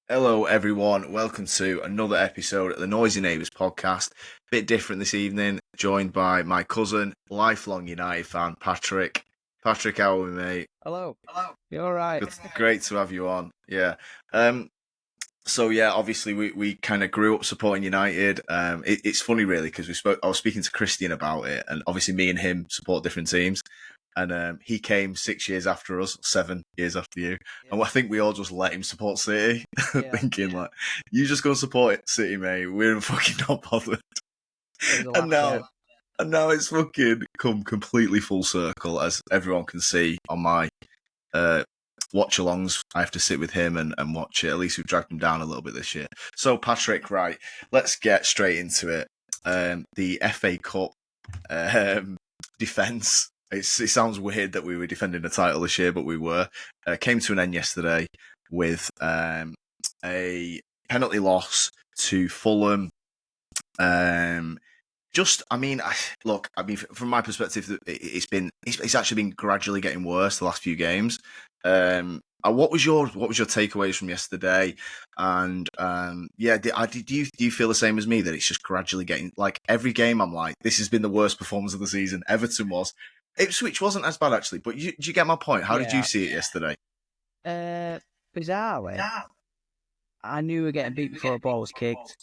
Hello, everyone. Welcome to another episode of the Noisy Neighbours podcast. Bit different this evening, joined by my cousin, lifelong United fan, Patrick. Patrick, how are we, mate? Hello. You all right? Good, great to have you on. Yeah. Obviously we kind of grew up supporting United. It's funny really because I was speaking to Christian about it, and obviously me and him support different teams. And he came 6 years after us, 7 years after you. Yeah. And I think we all just let him support City, Yeah. thinking like, you just go support City, mate. We're fucking not bothered. It was a And laugh there. now it's fucking come completely full circle, as everyone can see on my watch-alongs. I have to sit with him and watch it. At least we've dragged him down a little bit this year. So, Patrick, right, let's get straight into it. The FA Cup defence. It sounds weird that we were defending the title this year, but we were. Came to an end yesterday with a penalty loss to Fulham. From my perspective, it's actually been gradually getting worse the last few games. What was your takeaways from yesterday? And do you feel the same as me that it's just gradually getting, like, every game I'm like, this has been the worst performance of the season. Everton was. Ipswich wasn't as bad actually, but do you get my point? How did you see it yesterday? Bizarrely, I knew we were getting beat before a ball was kicked.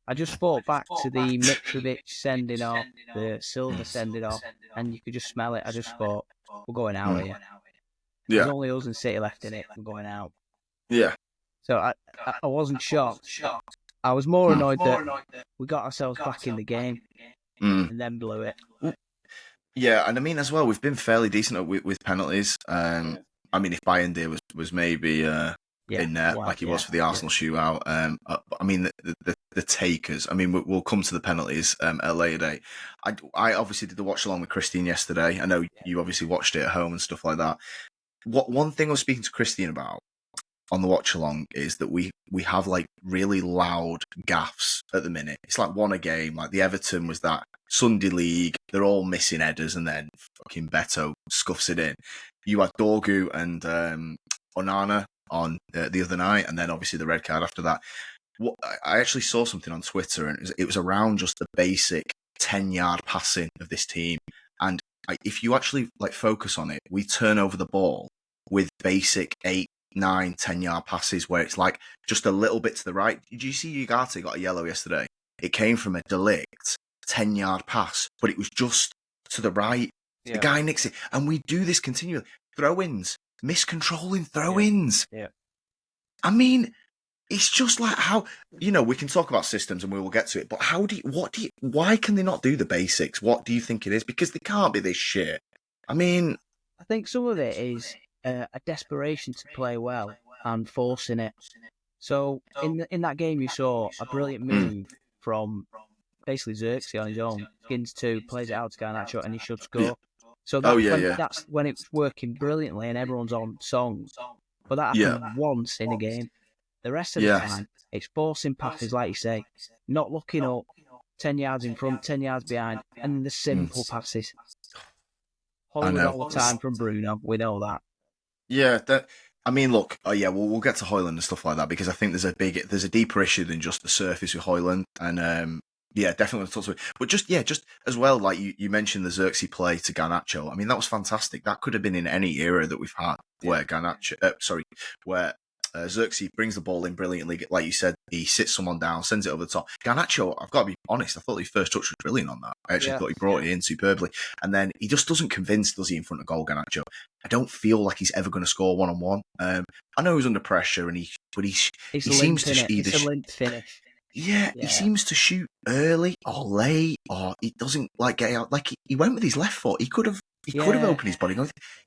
I just thought back to the Mitrovic sending off, the Silva sending off, and you could just smell it. I just thought, we're going out here. There's only us and City left in it. We're going out. Yeah. So I wasn't shocked. I was more annoyed that we got ourselves back in the game and then blew it. Yeah, and I mean as well, we've been fairly decent with penalties. I mean, if Bayern was maybe in there like he was for the Arsenal shootout. I mean the takers. I mean we'll come to the penalties at a later date. I obviously did the watch along with Christine yesterday. I know you obviously watched it at home and stuff like that. One thing I was speaking to Christine about on the watch along is that we have like really loud gaffs at the minute. It's like one a game. Like the Everton was that Sunday League. They're all missing headers, and then fucking Beto scuffs it in. You had Dorgu and Onana on the other night, and then obviously the red card after that. I actually saw something on Twitter, and it was around just the basic 10-yard passing of this team. And if you actually like focus on it, we turn over the ball with basic 8, 9, 10-yard passes where it's like just a little bit to the right. Did you see Ugarte got a yellow yesterday? It came from a delict 10-yard pass, but it was just to the right. Yeah. The guy nicks it, and we do this continually. Throw-ins, miscontrolling throw-ins. Yeah. I mean, it's just like how, we can talk about systems and we will get to it, but why can they not do the basics? What do you think it is? Because they can't be this shit. I mean, I think some of it is a desperation to play well and forcing it. So in that game, you saw a brilliant move from basically Xerxes on his own. Skins 2, plays it out to Garnacho, and he should score. Yeah. So that's when it's working brilliantly and everyone's on song. But that happened once in a game. The rest of the time, it's forcing passes, like you say, not looking up, 10 yards in front, 10 yards behind, and the simple passes. Hollywood all the time from Bruno, we know that. Yeah, look, we'll get to Højlund and stuff like that, because I think there's a deeper issue than just the surface with Højlund, and definitely want to talk to it. But just as well, like you mentioned the Xerxes play to Garnacho. I mean, that was fantastic. That could have been in any era that we've had where Xerxes brings the ball in brilliantly. Like you said, he sits someone down, sends it over the top. Garnacho, I've got to be honest, I thought his first touch was brilliant on that. I actually thought he brought it in superbly. And then he just doesn't convince, does he, in front of goal, Garnacho? I don't feel like he's ever going to score one-on-one. I know he's under pressure, but he seems to It's a limp finish. Yeah, he seems to shoot early or late, or he doesn't like get out. Like he went with his left foot. He could have opened his body.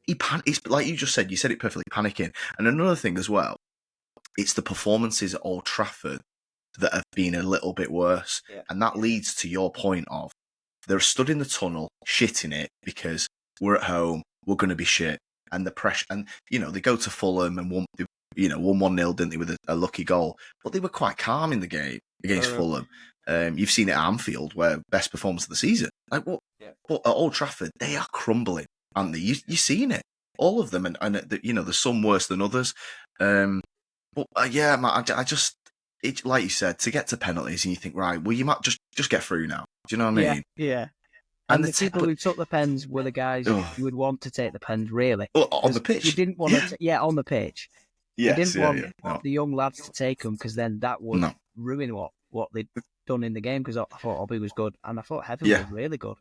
It's like you just said. You said it perfectly. Panicking. And another thing as well, it's the performances at Old Trafford that have been a little bit worse, and that leads to your point of they're stood in the tunnel, shitting it because we're at home. We're going to be shit, and the pressure. And they go to Fulham and won 1-0, didn't they, with a lucky goal? But they were quite calm in the game against Fulham. You've seen it at Anfield, where best performance of the season. Like what? Yeah. But at Old Trafford, they are crumbling, aren't they? You've seen it, all of them, and there's some worse than others. But yeah, man, I just like you said, to get to penalties, and you think, right, well, you might just get through now. Do you know what I mean? Yeah. And And the people who took the pens were the guys you would want to take the pens, really. Well, on the pitch. You didn't want to, on the pitch. Yes, you didn't want no. the young lads to take them because then that would ruin what they'd done in the game. Because I thought Obi was good, and I thought Heaven was really good.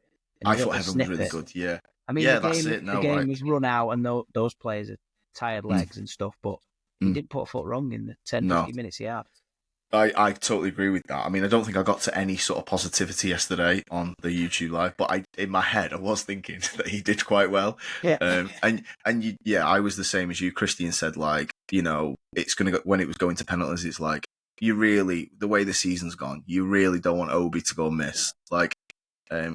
I thought Heaven was really good. Yeah. I mean, the game was run out, and those players are tired legs and stuff, but he didn't put a foot wrong in the 10-15 minutes he had. I totally agree with that. I mean, I don't think I got to any sort of positivity yesterday on the YouTube live, but in my head, I was thinking that he did quite well. Yeah. I was the same as you. Christian said, like, it's going to go, when it was going to penalties, it's like, the way the season's gone, you really don't want Obi to go miss. Like,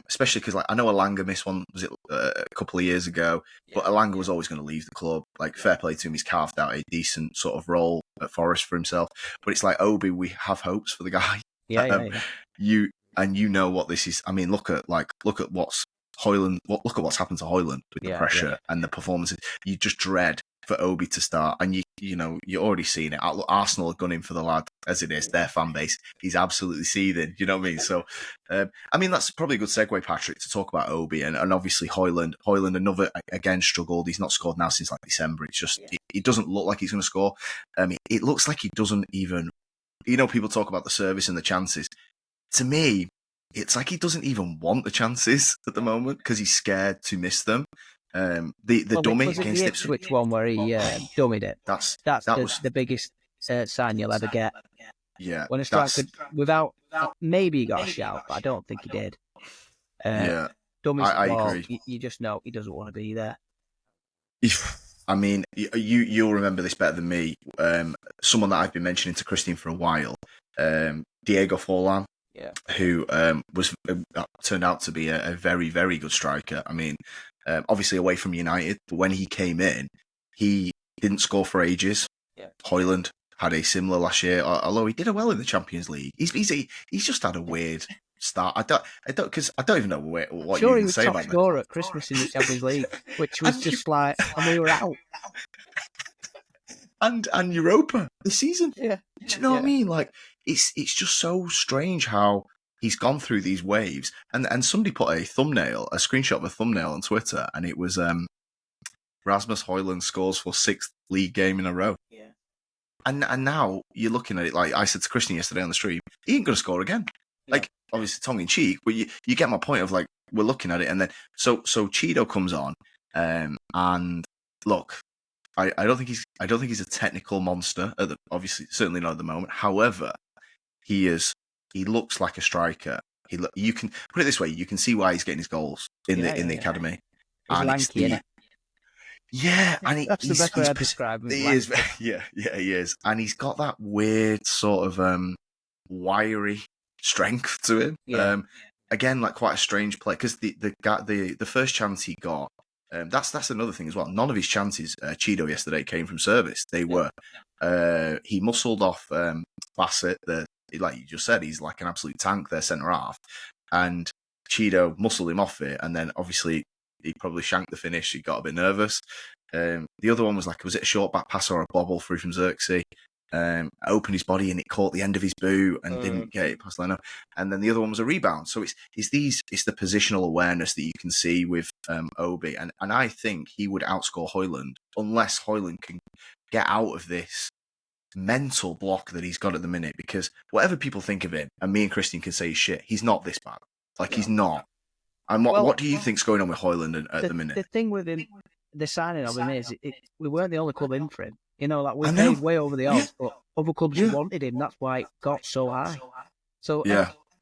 especially because, like, I know Alanga missed one, was it a couple of years ago, but Alanga was always going to leave the club. Like, fair play to him, he's carved out a decent sort of role at Forest for himself. But it's like, Obi, we have hopes for the guy. Yeah. You know what this is. I mean, look at what's Højlund. Look at what's happened to Højlund with the pressure and the performances. You just dread for Obi to start, and you're already seeing it. Arsenal are gunning for the lad as it is. Their fan base, he's absolutely seething. You know what I mean? So, I mean, that's probably a good segue, Patrick, to talk about Obi and obviously Højlund. Højlund, another, again, struggled. He's not scored now since like December. It's just it doesn't look like he's going to score. It looks like he doesn't even. People talk about the service and the chances. To me, it's like he doesn't even want the chances at the moment because he's scared to miss them. The dummy against the Ipswich one where he dummied it. That's the biggest sign you'll ever get. Yeah, when a striker without maybe he got a shout, but I don't think he did. Dummies, I agree. You just know he doesn't want to be there. I mean, you'll remember this better than me. Someone that I've been mentioning to Christine for a while, Diego Forlan. Yeah. Who was turned out to be a very, very good striker. I mean, obviously away from United, but when he came in, he didn't score for ages. Yeah. Højlund had a similar last year, although he did well in the Champions League. He's just had a weird start. I don't even know what you can say about him. He was top scorer at Christmas in the Champions League, which was just like, and we were out. And Europa this season. Yeah. Do you know what I mean? Like, it's just so strange how he's gone through these waves. And somebody put a screenshot of a thumbnail on Twitter, and it was Rasmus Højlund scores for 6th league game in a row. Yeah. And now you're looking at it, like I said to Christian yesterday on the stream, he ain't going to score again. Yeah. Like, obviously tongue in cheek, but you get my point of, like, we're looking at it, and then so Cheeto comes on, and look, I don't think he's a technical monster. Obviously, certainly not at the moment. However, he looks like a striker. You can put it this way: you can see why he's getting his goals in the academy. He's lanky, isn't yeah, and that's the best way I describe him. He is, yeah, he is, and he's got that weird sort of wiry strength to him. Yeah. Again, like quite a strange play because the first chance he got. That's another thing as well. None of his chances, Cheeto yesterday, came from service. They were. He muscled off Bassett. Like you just said, he's like an absolute tank. Their centre half, and Cheeto muscled him off it, and then obviously he probably shanked the finish. He got a bit nervous. The other one was it a short back pass or a bobble through from Xerxes? Opened his body and it caught the end of his boot and didn't get it past Leno. And then the other one was a rebound. So it's the positional awareness that you can see with Obi. And I think he would outscore Højlund unless Højlund can get out of this mental block that he's got at the minute. Because whatever people think of him, and me and Christian can say shit, he's not this bad. Like, he's not. And what do you think's going on with Højlund at the minute? The thing with him, the signing of him is we weren't the only club in for him. You know, like we paid way over the odds, but other clubs wanted him. That's why it got so high. So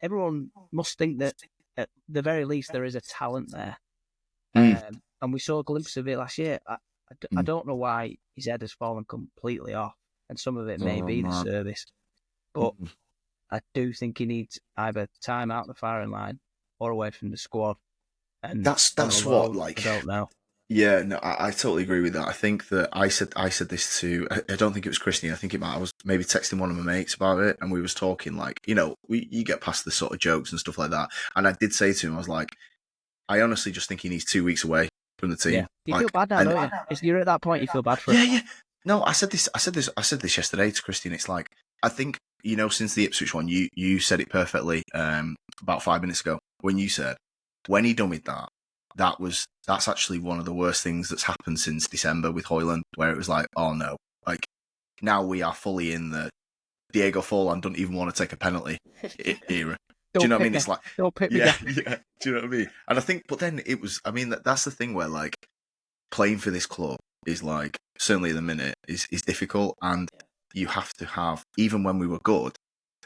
everyone must think that at the very least there is a talent there. And we saw a glimpse of it last year. I don't know why his head has fallen completely off, and some of it may be the service. But I do think he needs either time out the firing line or away from the squad. And that's what, like, I don't know. Yeah, no, I totally agree with that. I think that I said this to, I don't think it was Christine. I think I was maybe texting one of my mates about it, and we was talking, like, you get past the sort of jokes and stuff like that. And I did say to him, I was like, I honestly just think he needs 2 weeks away from the team. Yeah. You feel bad now, don't you? You're at that point, you feel bad for him. Yeah. No, I said this. I said this yesterday to Christine. It's like I think since the Ipswich one, you said it perfectly. About 5 minutes ago, when you said when he done with that, that's actually one of the worst things that's happened since December with Hoyland, where it was like, oh no, like now we are fully in the Diego Forlan don't even want to take a penalty era. Do you know what I mean? It's like, don't pick me. Yeah. Do you know what I mean? And I think, but then it was. I mean, that's the thing where like playing for this club is like certainly at the minute is difficult, and you have to have, even when we were good,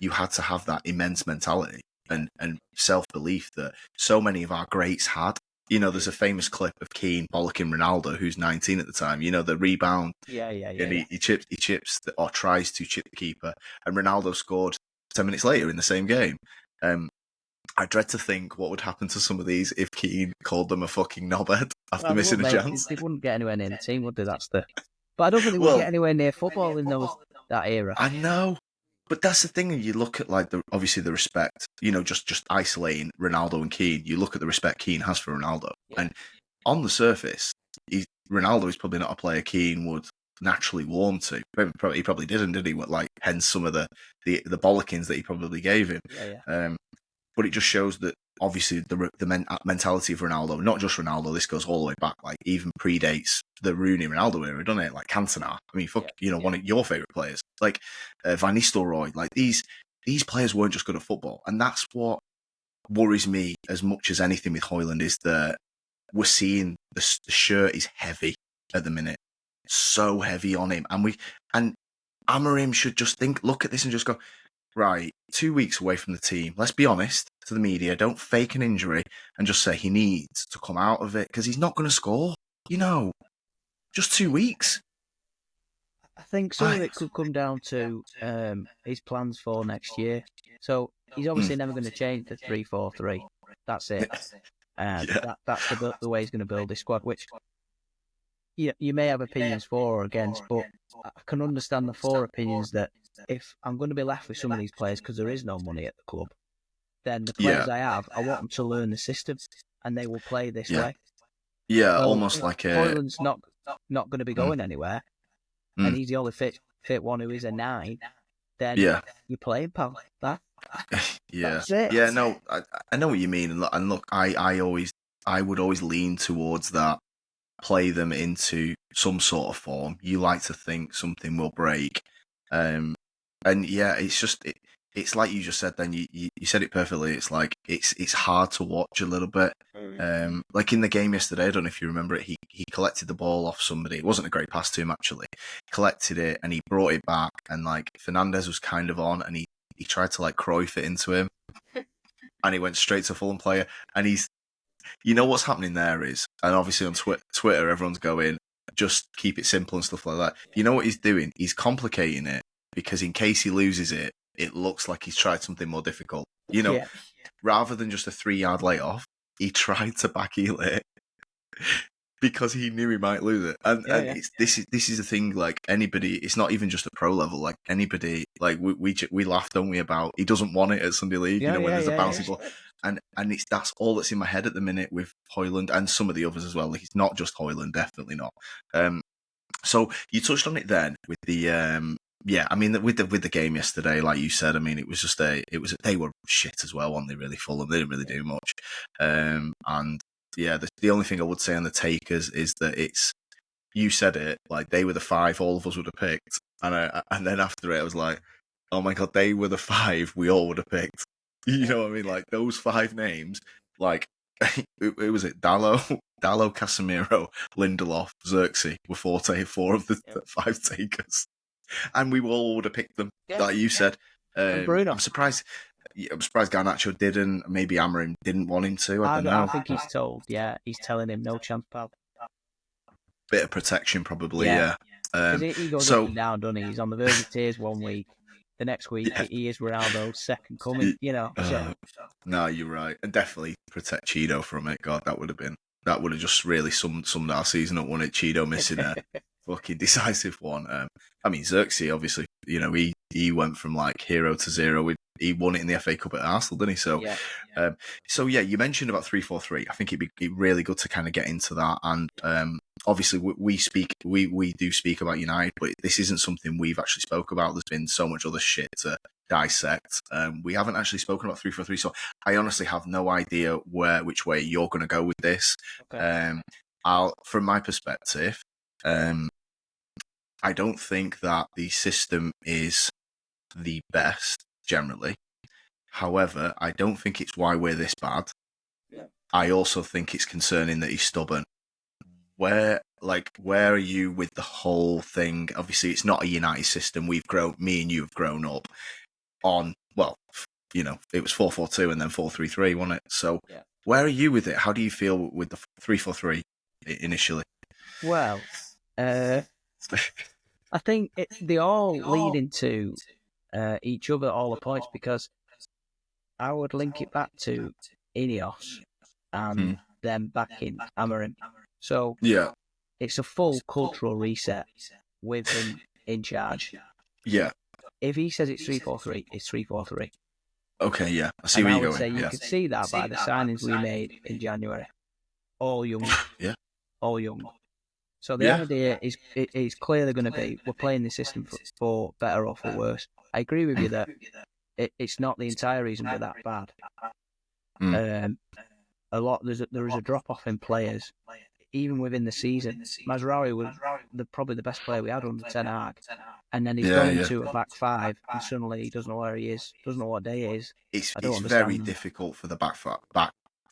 you had to have that immense mentality and self belief that so many of our greats had. There's a famous clip of Keane bollocking Ronaldo, who's 19 at the time. The rebound. And he chips or tries to chip the keeper, and Ronaldo scored 10 minutes later in the same game. I dread to think what would happen to some of these if Keane called them a fucking knobhead after missing a chance. They wouldn't get anywhere near the team, would they? But I don't think they would get anywhere near football in that era. I know. But that's the thing, you look at like obviously the respect, just isolating Ronaldo and Keane, you look at the respect Keane has for Ronaldo. And on the surface, Ronaldo is probably not a player Keane would naturally warm to. He probably didn't, did he? Like, hence some of the bollockings that he probably gave him. But it just shows that obviously the mentality of Ronaldo, not just Ronaldo, this goes all the way back, like even predates the Rooney Ronaldo era, doesn't it? Like Cantona, I mean, one of your favourite players, like Van Nistelrooy, like these players weren't just good at football, and that's what worries me as much as anything with Hoyland is that we're seeing the shirt is heavy at the minute, so heavy on him, and Amorim should just look at this and just go, right, 2 weeks away from the team. Let's be honest to the media. Don't fake an injury and just say he needs to come out of it because he's not going to score. Just 2 weeks. I think some of it could come down to his plans for next year. So he's obviously never going to change the 3-4-3. That's it. That's the way he's going to build his squad, which you may have opinions for or against, but I can understand the for opinions that if I'm going to be left with some of these players because there is no money at the club, then the players I want them to learn the system and they will play this way. Yeah, so almost like Hoyland's not going to be going anywhere, and he's the only fit one who is a 9. Then you're playing, pal. That's it. Yeah, no, I know what you mean, and look, I would always lean towards that. Play them into some sort of form. You like to think something will break. And yeah, it's just it's like you just said. Then you said it perfectly. It's like it's hard to watch a little bit. Like in the game yesterday, I don't know if you remember it. He collected the ball off somebody. It wasn't a great pass to him actually. Collected it and he brought it back. And like Fernandez was kind of on, and he tried to like Cruyff it into him, and he went straight to Fulham player. And he's, what's happening there is, and obviously on Twitter everyone's going, just keep it simple and stuff like that. You know what he's doing? He's complicating it. Because in case he loses it, it looks like he's tried something more difficult. Rather than just a 3-yard layoff, he tried to backheel it because he knew he might lose it. And this is the thing. Like anybody, it's not even just a pro level. Like anybody, like we laugh, don't we, about he doesn't want it at Sunday League. When there's a bouncy ball, and that's all that's in my head at the minute with Hoyland and some of the others as well. Like it's not just Hoyland, definitely not. So you touched on it then with the. Yeah, I mean, with the game yesterday, like you said, I mean, it was just they were shit as well, weren't they? Really Fulham, they didn't really do much. And yeah, the only thing I would say on the takers is that you said it, like they were the 5 all of us would have picked, and then after it, I was like, oh my god, they were the 5 we all would have picked. You know what I mean? Like those 5 names, like it was Dallo, Casemiro, Lindelof, Xerxes were 4 of the 5 takers. And we all would have picked them, like you said. I'm surprised Garnacho didn't. Maybe Amorim didn't want him to. I don't know. I think he's told. Yeah, he's telling him no chance, pal. Bit of protection, probably. Yeah. He goes up and down, doesn't he? He's on the verge of tears 1 week. The next week, he is Ronaldo's second coming. No, you're right, and definitely protect Cheeto from it. God, that would have just really summed our season up, wouldn't it? Cheeto missing a fucking decisive one. I mean, Xerxes, obviously, he went from like hero to zero with he won it in the FA Cup at Arsenal, didn't he? So, you mentioned about 3-4-3. I think it'd be really good to kind of get into that. And obviously, we do speak about United, but this isn't something we've actually spoke about. There's been so much other shit to dissect. We haven't actually spoken about 3-4-3, so I honestly have no idea which way you're going to go with this. Okay. From my perspective, I don't think that the system is the best generally. However, I don't think it's why we're this bad. Yeah. I also think it's concerning that he's stubborn. Where are you with the whole thing? Obviously, it's not a United system. Me and you have grown up on, well, it was 4-4-2 and then 4-3-3, wasn't it? So, where are you with it? How do you feel with the 3-4-3 initially? Well, I think they all lead into each other at all the points, because I would link it back to Ineos and them backing Amorim. So it's a full cultural reset with him in charge. Yeah. If he says it's 3-4-3, it's 3-4-3. Okay, yeah. I see where you're going. I would say you could see that by the signings we made in January. All young. Yeah. All young. So the idea is clearly going to be, we're playing the system for better or for worse. I agree with you that it's not the entire reason we're that bad. There is a drop off in players, even within the season. Mazraoui was probably the best player we had under Ten Hag, and then he's gone into a back five, and suddenly he doesn't know where he is, doesn't know what day it is. It's very difficult for the back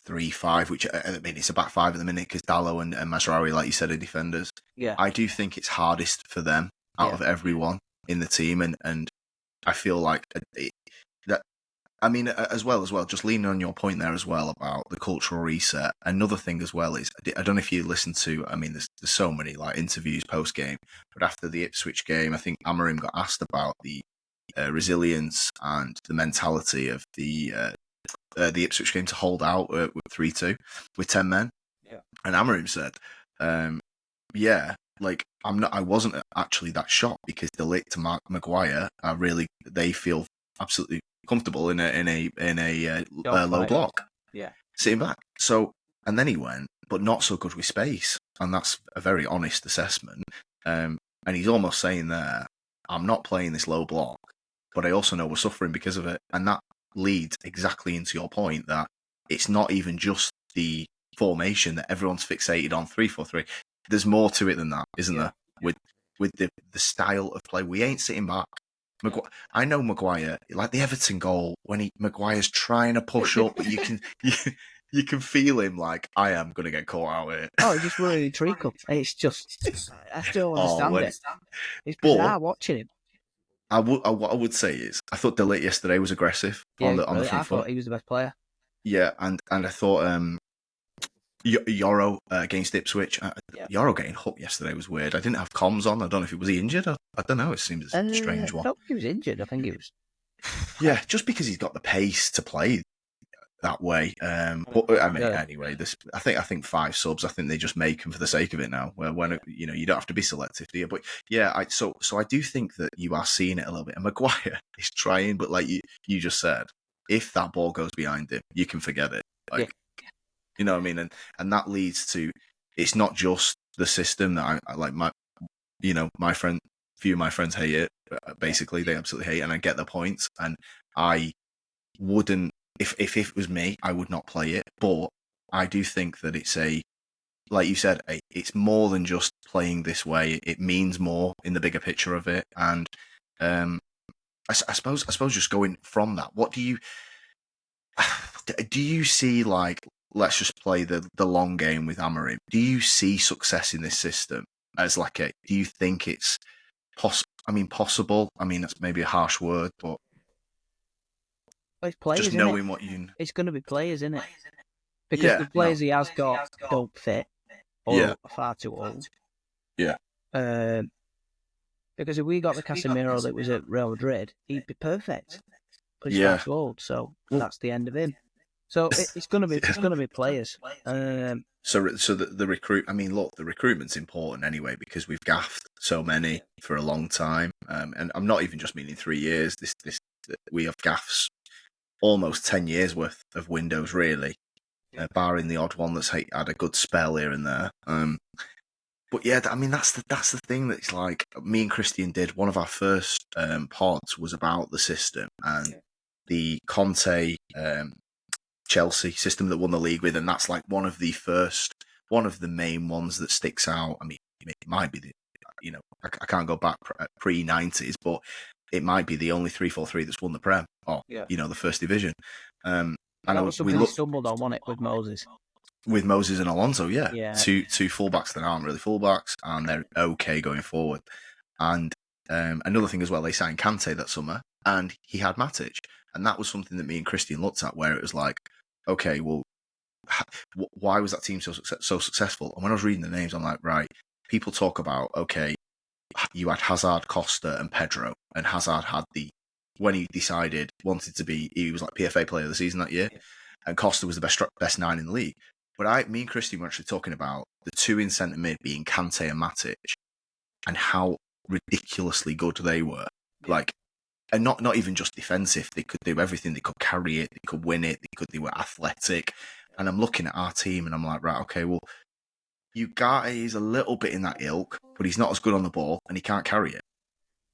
3-5, which it's a back five at the minute because Dalot and Mazraoui, like you said, are defenders. Yeah, I do think it's hardest for them out of everyone in the team, and I feel like that. I mean, as well, just leaning on your point there as well about the cultural reset. Another thing as well is, I don't know if you listen to, I mean, there's so many like interviews post game, but after the Ipswich game, I think Amorim got asked about the resilience and the mentality of the Ipswich game to hold out with 3-2 with 10 men. Yeah. And Amorim said, I wasn't actually that shocked because De Ligt to Maguire they feel absolutely comfortable in a low block, sitting back. So, and then he went, but not so good with space, and that's a very honest assessment. And he's almost saying there, I'm not playing this low block, but I also know we're suffering because of it, and that leads exactly into your point that it's not even just the formation that everyone's fixated on 3-4-3. There's more to it than that, isn't there? With the style of play, we ain't sitting back. I know Maguire, like the Everton goal, when Maguire's trying to push up, but you can feel him like, I am going to get caught out here. Oh, he just really treacle. It's just, I still understand it. It's bizarre watching him. What I would say is, I thought De Ligt yesterday was aggressive on the front foot. I thought he was the best player. Yeah, and I thought Yoro against Ipswich. Yoro getting hooked yesterday was weird. I didn't have comms on. I don't know if was he injured. I don't know. It seems a strange one. I don't think he was injured. I think he was. Yeah, just because he's got the pace to play that way. Anyway, I think 5 subs. I think they just make them for the sake of it now. Where you don't have to be selective, do you? But yeah, so I do think that you are seeing it a little bit. And Maguire is trying, but like you just said, if that ball goes behind him, you can forget it. You know what I mean? And that leads to, it's not just the system that I like. Few of my friends hate it. Basically, they absolutely hate it, and I get the points. And I wouldn't, if it was me, I would not play it. But I do think that it's like you said, it's more than just playing this way. It means more in the bigger picture of it. And I suppose just going from that, what do you see like? Let's just play the long game with Amorim. Do you see success in this system as do you think it's possible? I mean, that's maybe a harsh word, but it's players, just knowing what you... It's going to be players, isn't it? Because the players he has got don't fit or are far too old. Yeah. Because if we got the Casemiro that was at Real Madrid, he'd be perfect. But he's far too old, so that's the end of him. So it's gonna be players. So the recruit. I mean, look, the recruitment's important anyway because we've gaffed so many for a long time, and I'm not even just meaning 3 years. We have gaffs almost 10 years worth of windows, really, barring the odd one that's had a good spell here and there. But yeah, I mean, that's the thing that's like, me and Christian did one of our first pods was about the system and the Conte Chelsea system that won the league with, and that's like one of the main ones that sticks out. I mean, it might be I can't go back pre-90s, but it might be the only 3-4-3 that's won the Prem or the first division. And that was something we stumbled on, wasn't it, with Moses? With Moses and Alonso, two fullbacks that aren't really fullbacks, and they're okay going forward. And another thing as well, they signed Kante that summer, and he had Matic, and that was something that me and Christian looked at, where it was like, okay, well, why was that team so successful? And when I was reading the names, I'm like, right, people talk about, okay, you had Hazard, Costa, and Pedro, and Hazard had when he decided he was like PFA Player of the Season that year, and Costa was the best 9 in the league. But me and Christian were actually talking about the two in centre mid being Kante and Matic, and how ridiculously good they were. Like, and not even just defensive. They could do everything. They could carry it. They could win it. They were athletic. And I'm looking at our team, and I'm like, right, okay, well, Ugarte is a little bit in that ilk, but he's not as good on the ball, and he can't carry it.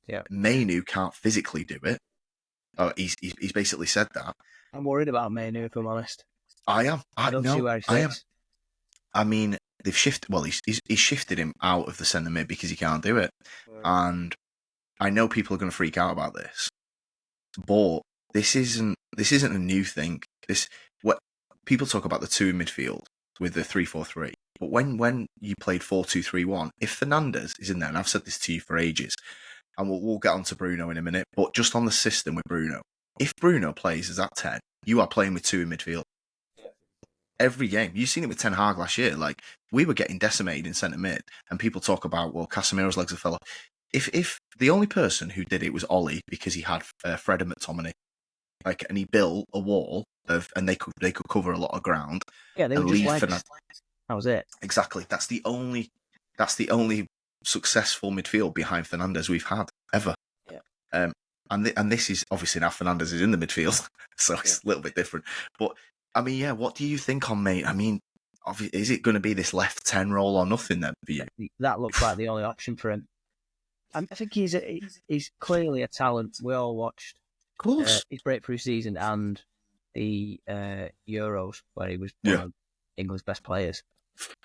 Yeah, Mainu can't physically do it. He's basically said that. I'm worried about Mainu, if I'm honest. I am. I don't see where he fits. I mean, they've shifted. Well, he's shifted him out of the centre mid because he can't do it, and I know people are going to freak out about this, but this isn't a new thing. What people talk about the two in midfield with the 3-4-3, but when you played 4-2-3-1, if Fernandes is in there, and I've said this to you for ages, and we'll get on to Bruno in a minute, but just on the system with Bruno, if Bruno plays as that 10, you are playing with two in midfield. Every game. You've seen it with Ten Hag last year. Like, we were getting decimated in centre mid, and people talk about, well, Casemiro's legs have fell off. If the only person who did it was Ollie because he had Fred and McTominay, like, and he built a wall and they could cover a lot of ground. Yeah, they were just legs. That was it. Exactly. That's the only successful midfield behind Fernandes we've had ever. Yeah. And this is obviously now Fernandes is in the midfield, so it's a little bit different. But I mean, yeah, what do you think on mate? I mean, is it going to be this left 10 role or nothing then for you? That looks like the only option for him. I think he's clearly a talent. We all watched his breakthrough season and the Euros where he was one of England's best players.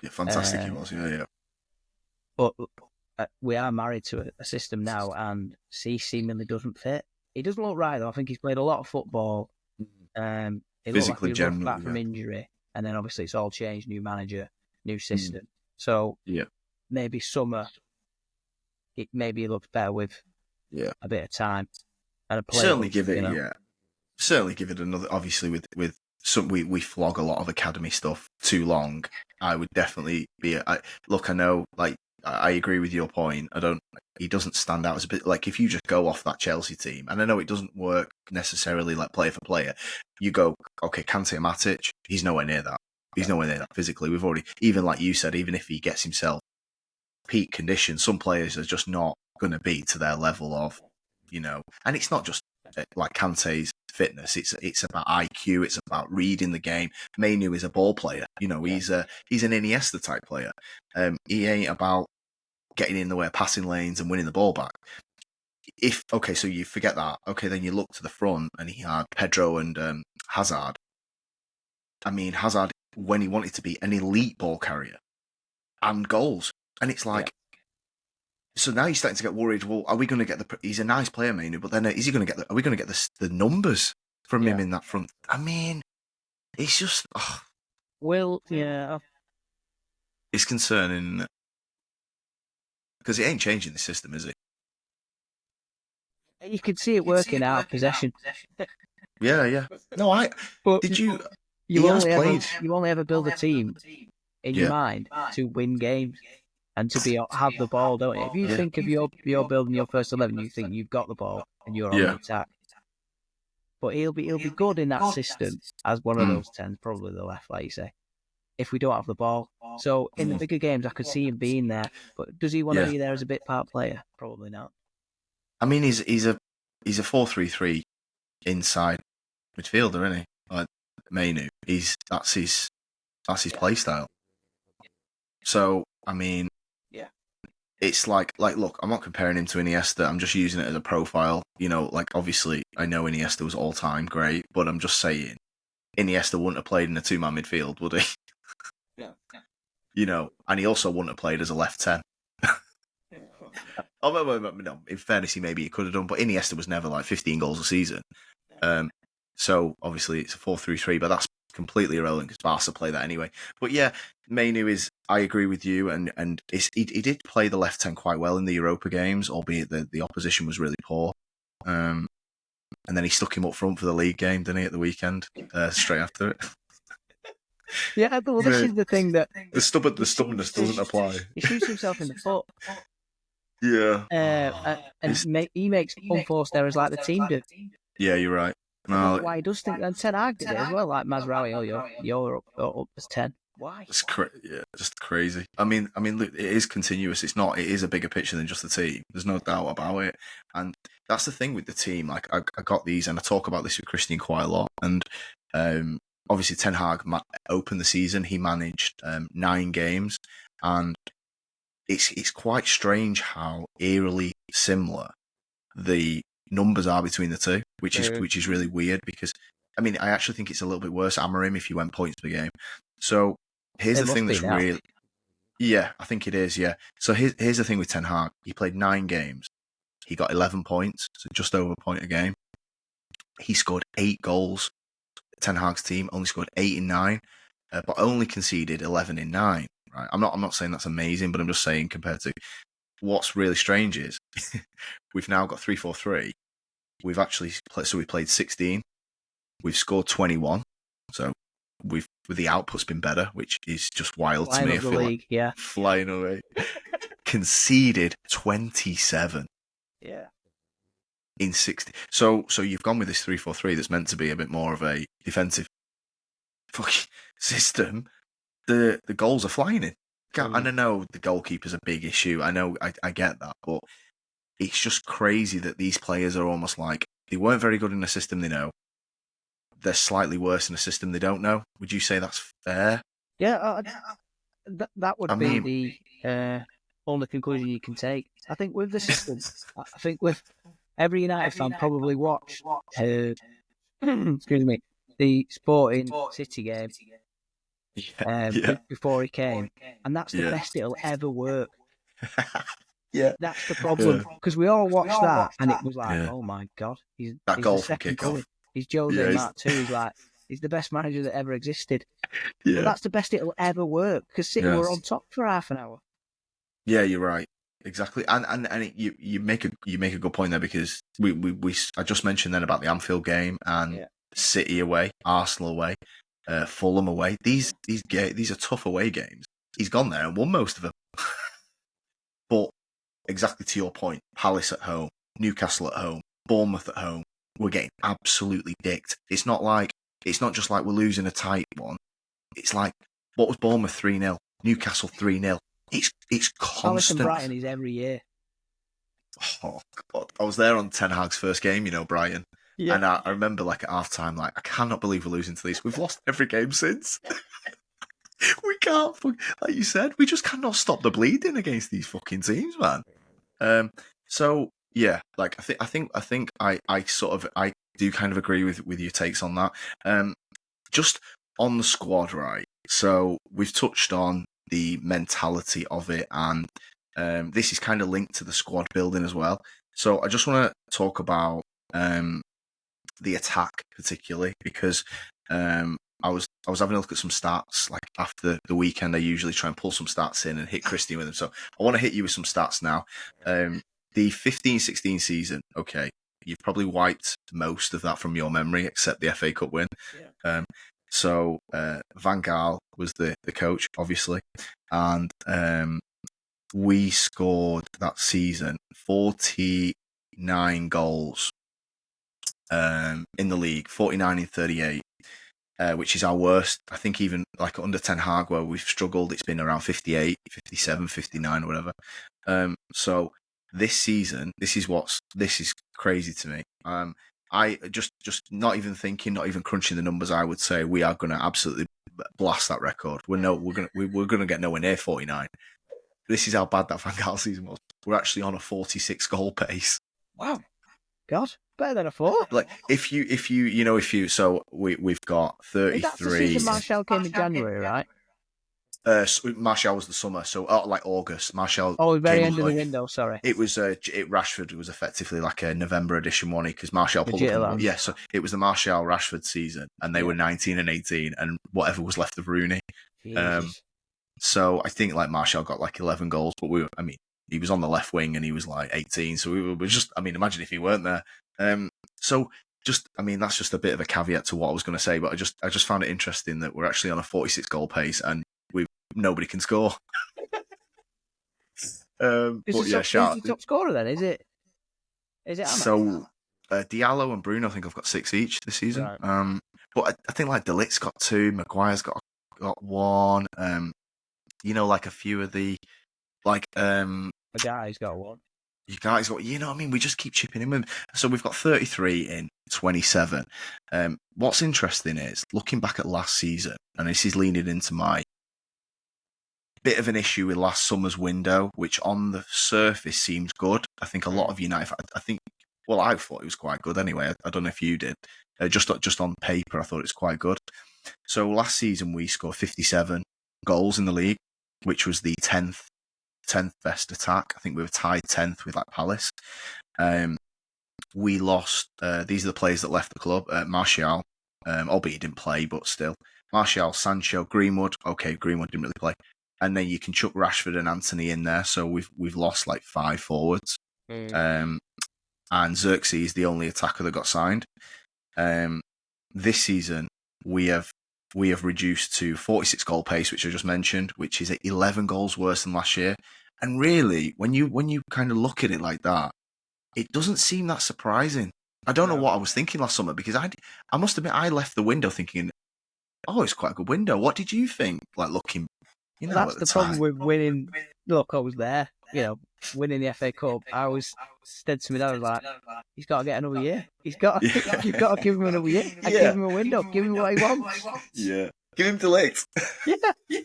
Yeah, fantastic he was, yeah. But we are married to a system now, and he seemingly doesn't fit. He doesn't look right, though. I think he's played a lot of football. He physically, looked like he was back from injury, and then obviously it's all changed. New manager, new system. So maybe summer, maybe he looks better with a bit of time and a player. Certainly give it another. Obviously, with some we flog a lot of academy stuff too long. I would definitely be. Look, I know, like, I agree with your point. He doesn't stand out as a bit like, if you just go off that Chelsea team, and I know it doesn't work necessarily like player for player. You go, okay, Kante and Matic, he's nowhere near that. He's nowhere near that physically. We've already, even like you said, even if he gets himself peak condition, some players are just not going to be to their level of, and it's not just like Kante's fitness. It's about IQ. It's about reading the game. Mainu is a ball player. He's an Iniesta type player. He ain't about getting in the way of passing lanes and winning the ball back. So you forget that. Okay, then you look to the front, and he had Pedro and Hazard. I mean, Hazard, when he wanted to be an elite ball carrier and goals, and it's like, so now you're starting to get worried. Well, are we going to get he's a nice player, Mainu, but then is he going to get are we going to get the numbers from him in that front? I mean, it's just, it's concerning because it ain't changing the system, is it? You could see it working out of possession. Yeah. No, But did you? You only ever build a team in your mind to win games and to have the ball, don't you? If you think of you're building your first 11, you think you've got the ball and you're on the attack. But he'll be good in that system as one of those 10s, probably the left, like you say, if we don't have the ball. So in the bigger games, I could see him being there. But does he want to be there as a bit part player? Probably not. I mean, he's a 4-3-3 inside midfielder, isn't he? Like Mainu, that's his play style. So I mean, it's like look, I'm not comparing him to Iniesta. I'm just using it as a profile. Like obviously I know Iniesta was all time great, but I'm just saying Iniesta wouldn't have played in a 2-man midfield, would he? Yeah. And he also wouldn't have played as a left 10. No, in fairness, maybe he could have done, but Iniesta was never like 15 goals a season. So obviously it's a 4-3-3, but that's completely irrelevant because Barca play that anyway. But yeah, Mainu is. I agree with you, and he did play the left 10 quite well in the Europa games, albeit the opposition was really poor. And then he stuck him up front for the league game, didn't he, at the weekend? Straight after it. Yeah, well, this is the thing that the stubbornness doesn't apply. He shoots himself in the foot. Yeah. He makes unforced errors like the team do. Yeah, you're right. I don't know why he does think that. And Ten Hag did it as well, like Mazraoui, you're up as 10. Why? It's just crazy. I mean, look, it is continuous. It is a bigger picture than just the team. There's no doubt about it. And that's the thing with the team. Like I got these, and I talk about this with Christian quite a lot. And obviously, Ten Hag opened the season. He managed 9 games, and it's quite strange how eerily similar the numbers are between the two, which is really weird because I mean I actually think it's a little bit worse Amorim if you went points per game. So here's the thing that's really, I think it is, yeah. So here's the thing with Ten Hag. He played 9 games. He got 11 points, so just over a point a game. He scored 8 goals. Ten Hag's team only scored 8 in 9, but only conceded 11 in 9. Right? I'm not saying that's amazing, but I'm just saying compared to what's really strange is we've now got 3-4-3. We've actually we played 16. We've scored 21. So the output's been better, which is just wild to me. I feel like flying away. Conceded 27. Yeah. In 60. So you've gone with this 3-4-3 that's meant to be a bit more of a defensive fucking system. The goals are flying in. And I know the goalkeeper's a big issue. I know I get that, but it's just crazy that these players are almost like they weren't very good in a system they know. They're slightly worse in a system they don't know. Would you say that's fair? Yeah, that would be the only conclusion you can take. I think with the system, I think with every United fan probably watched excuse me, the Sporting City game before he came, and that's the best it'll ever work. Yeah, that's the problem because we all watched that and it was like, oh my god, he's goal the second coming. He's Jose Mark too. He's the best manager that ever existed. Yeah, but that's the best it'll ever work because City were on top for half an hour. Yeah, you're right. Exactly, and you make a good point there because I just mentioned then about the Anfield game and City away, Arsenal away, Fulham away. These are tough away games. He's gone there and won most of them. But exactly to your point, Palace at home, Newcastle at home, Bournemouth at home, we're getting absolutely dicked. It's not just like we're losing a tight one. It's like, what was Bournemouth 3-0, Newcastle 3-0. It's constant. Palace and Brighton is every year. Oh God, I was there on Ten Hag's first game, Brighton. Yeah. And I remember at half time, I cannot believe we're losing to these. We've lost every game since. We can't, like you said, we just cannot stop the bleeding against these fucking teams, man. So yeah, I think I do kind of agree with your takes on that. Just on the squad, right? So we've touched on the mentality of it, and this is kind of linked to the squad building as well. So I just want to talk about the attack particularly because I was having a look at some stats. Like after the weekend, I usually try and pull some stats in and hit Christian with them. So I want to hit you with some stats now. The 15-16 season, okay, you've probably wiped most of that from your memory, except the FA Cup win. Yeah. So Van Gaal was the coach, obviously, and we scored that season 49 goals in the league, 49 in 38. Which is our worst. I think even under Ten Hag where we've struggled, it's been around 58, 57, 59 or whatever. So this season, this is crazy to me. I just not even thinking, not even crunching the numbers, I would say we are going to absolutely blast that record. We're gonna get nowhere near 49. This is how bad that Van Gaal season was. We're actually on a 46 goal pace. Wow, God, better than I thought. Like if you so we've got 33. That's the season Martial came in January, right? Martial was the summer, so like August. Martial. Oh, very end of the window. Sorry. It was Rashford was effectively like a November edition, one because Martial pulled up. Yeah, so it was the Martial Rashford season, and they were 19 and 18, and whatever was left of Rooney. So I think like Martial got like 11 goals, but he was on the left wing and he was like 18, so we were just. Imagine if he weren't there. That's just a bit of a caveat to what I was going to say, but I just found it interesting that we're actually on a 46 goal pace and nobody can score. Who's the top scorer then? Is it? Amex? So Diallo and Bruno, I think, I've got 6 each this season. Right. But I think like De Ligt's got 2, Maguire's got 1. Like a few of the like a guy's got 1. You guys got, we just keep chipping in with. So we've got 33 in 27. What's interesting is looking back at last season, and this is leaning into my bit of an issue with last summer's window, which on the surface seemed good. I think a lot of United, I thought it was quite good anyway. I don't know if you did. Just on paper, I thought it was quite good. So last season we scored 57 goals in the league, which was the 10th best attack. I think we were tied 10th with like Palace. We lost. These are the players that left the club. Martial, albeit he didn't play, but still. Martial, Sancho, Greenwood. Okay, Greenwood didn't really play. And then you can chuck Rashford and Anthony in there. So we've lost like 5 forwards. And Xerxes is the only attacker that got signed. This season we have reduced to 46 goal pace, which I just mentioned, which is 11 goals worse than last year. And really, when you kind of look at it like that, it doesn't seem that surprising. I don't know what I was thinking last summer, because I must admit I left the window thinking, oh, it's quite a good window. What did you think? Like looking, that's the problem with winning. Look, I was there. Winning the FA Cup. I was said to me that I was like, he's got to get another year. You've got to give him another year. I give him a window. Give him what he wants. Yeah, give him De Ligt. Yeah.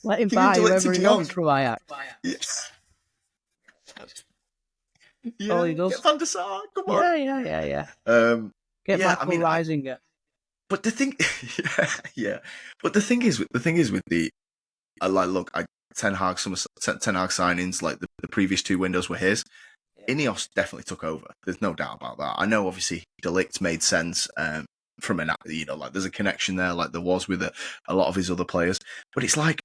Let him buy whoever he wants from Ajax. Yeah. All he does. Get Van der Sar. Come on. Yeah. Get Michael Reisinger. But the thing, But the thing is with the, Ten Hag signings, like the previous 2 windows were his. Ineos definitely took over. There's no doubt about that. I know, obviously, De Ligt made sense from an, there's a connection there, like there was with a lot of his other players. But it's like,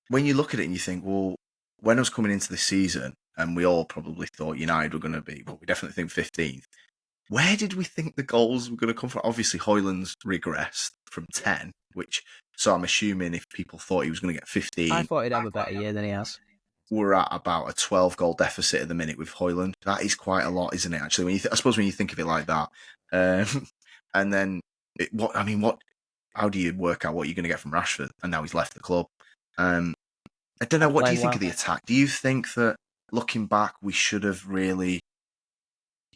when you look at it and you think, well, when I was coming into this season, and we all probably thought United were going to be, we definitely think 15th. Where did we think the goals were going to come from? Obviously, Højlund's regressed from 10, so I'm assuming if people thought he was going to get 15... I thought he'd have a better year than he has. We're at about a 12-goal deficit at the minute with Højlund. That is quite a lot, isn't it, actually? I suppose when you think of it like that. And then, how do you work out what you're going to get from Rashford? And now he's left the club. I don't know, what do you think of the attack? Do you think that, looking back, we should have really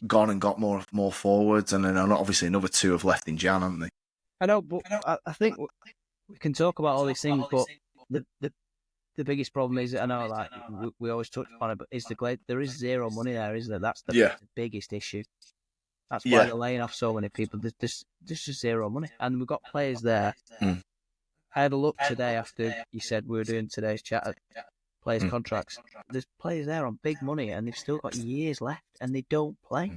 gone and got more forwards? And then obviously another 2 have left in Jan, haven't they? I know, but I think we can talk about all these things, but the biggest problem is, I know, like we always touch upon it, but there is zero money there, isn't there? That's the biggest issue. That's why they're laying off so many people. There's just zero money, and we've got players there. I had a look today after you said we were doing today's chat at players' contracts. There's players there on big money, and they've still got years left, and they don't play.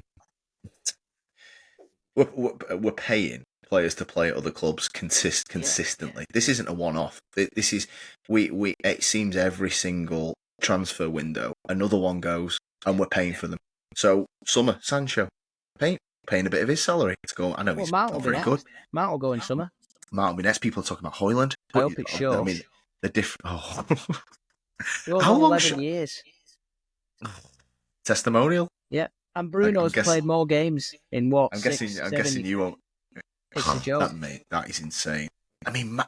We're paying players to play at other clubs consistently. This isn't a one-off. This is it seems every single transfer window another one goes, and we're paying for them. So summer, Sancho, paying a bit of his salary to go. I know he's not very good. Mount will go in summer. Mount will be next. People are talking about Højlund. I hope it's short. I mean, they're different. Oh. How long? 11 years. Testimonial. Yeah, and Bruno's played more games in what? I'm guessing you won't. It's a joke. That is insane. I mean,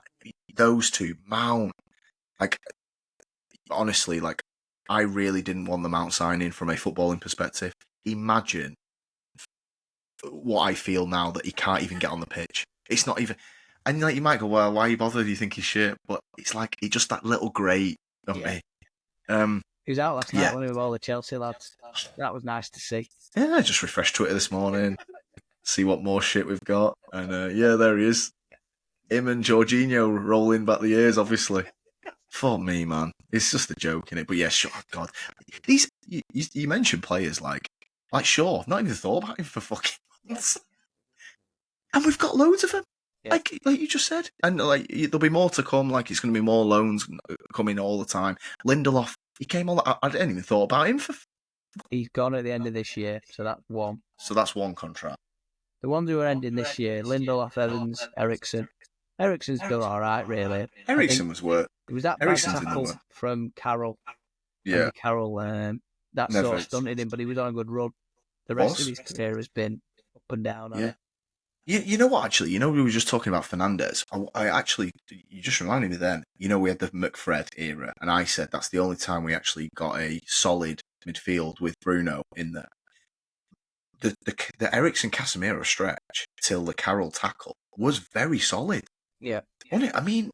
those 2, Mount. Like, honestly, like I really didn't want the Mount signing from a footballing perspective. Imagine what I feel now that he can't even get on the pitch. It's not even... And like you might go, well, why are you bothered? You think he's shit? But it's like, it's just that little grate of me. He was out last night, wasn't he, with all the Chelsea lads. That was nice to see. Yeah, I just refreshed Twitter this morning, see what more shit we've got. And there he is. Him and Jorginho rolling back the years, obviously. Fuck me, man. It's just a joke, innit? But yeah, sure, God. These, you mentioned players like Shaw. I've not even thought about him for fucking months. And we've got loads of them. Yeah. Like you just said. And like there'll be more to come. Like it's going to be more loans coming all the time. Lindelof, he came on. I didn't even thought about him for... He's gone at the end of this year, so that's one. So that's one contract. The ones who are ending this year, Lindelof, Evans, Ericsson. Ericsson's still all right, really. Ericsson was work. It was that bad tackle from Carroll. Yeah. Carroll, that sort of stunted him, but he was on a good run. The rest of his career has been up and down. Yeah. You know what, actually? We were just talking about Fernandes. I actually, you just reminded me then, we had the McFred era, and I said that's the only time we actually got a solid midfield with Bruno in there. The Ericsson Casemiro stretch till the Carroll tackle was very solid. Yeah. Wasn't it? I mean,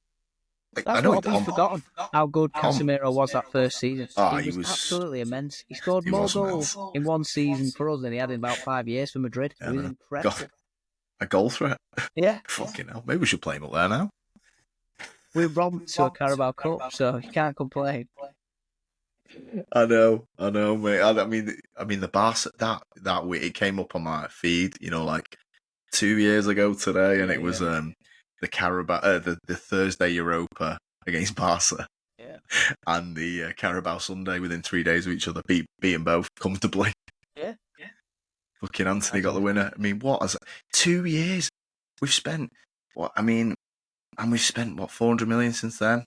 that's what I've forgotten, how good Casemiro was that first season. He was absolutely immense. He scored more goals in one season for us than he had in about 5 years for Madrid. It was incredible. God, a goal threat? Yeah. Fucking hell. Maybe we should play him up there now. We're robbed to a Carabao Cup, so you can't complain. I know, mate. I mean, the Barca that week it came up on my feed, like 2 years ago today, and it was the Carabao, the Thursday Europa against Barca, and the Carabao Sunday within 3 days of each other, beat them both comfortably. Yeah. Fucking Anthony got the winner. I mean, 2 years we've spent? What I mean, and we've spent 400 million since then.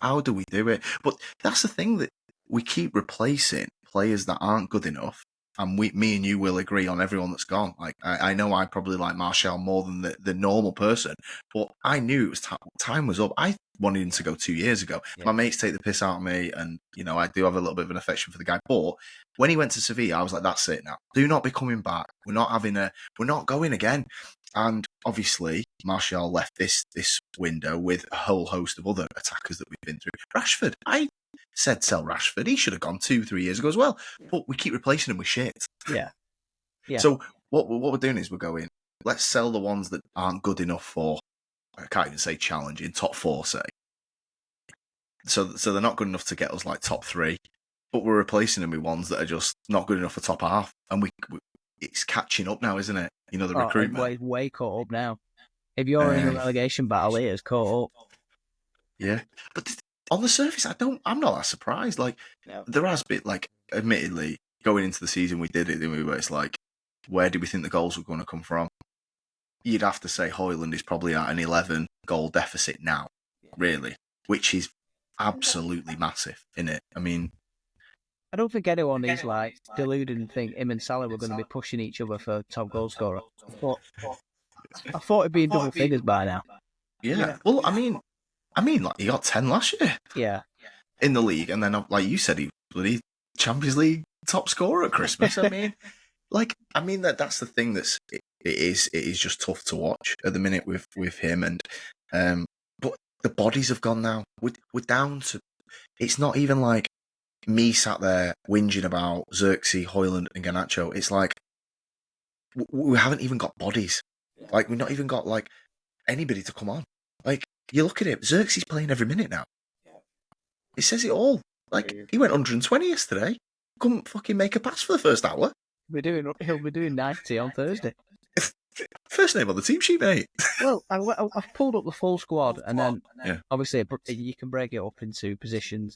How do we do it? But that's the thing, that we keep replacing players that aren't good enough, and me and you will agree on everyone that's gone. Like I know I probably like Martial more than the normal person, but I knew it was time was up. I wanted him to go 2 years ago. Yeah. My mates take the piss out of me, and I do have a little bit of an affection for the guy. But when he went to Sevilla, I was like, that's it now. Do not be coming back. We're not going again. And obviously, Martial left this window with a whole host of other attackers that we've been through. Rashford, I said sell Rashford. He should have gone 2-3 years ago as well. But we keep replacing him with shit. Yeah. So what we're doing is we're going, let's sell the ones that aren't good enough for, I can't even say challenging, top 4, say. So they're not good enough to get us like top 3. But we're replacing them with ones that are just not good enough for top half. And it's catching up now, isn't it? The recruitment. Way caught up now. If you're in a relegation battle, it is caught up. Yeah, but on the surface, I'm not that surprised. Like, there has been, like, admittedly, going into the season, we did it, didn't we? Where it's like, where did we think the goals were going to come from? You'd have to say Højlund is probably at an 11 goal deficit now, really, which is absolutely massive, isn't it? I mean, I don't think anyone is like deluded and think him and Salah were going to be pushing each other for top goal scorer. I thought it'd be in double figures by now. Yeah. Well, I mean, like, he got 10 last year. Yeah. In the league, and then, like you said, he bloody Champions League top scorer at Christmas. I mean, that's the thing. It is just tough to watch at the minute with him, and but the bodies have gone now. We're down to. It's not even like me sat there whinging about Xerxes, Højlund, and Garnacho. It's like we haven't even got bodies. Like, we've not even got like anybody to come on. Like, you look at it, Xerxes playing every minute now. It says it all. Like, he went 120 yesterday. Couldn't fucking make a pass for the first hour. He'll be doing 90 on Thursday. First name on the team sheet, mate. Well, I've pulled up the full squad, and then obviously you can break it up into positions.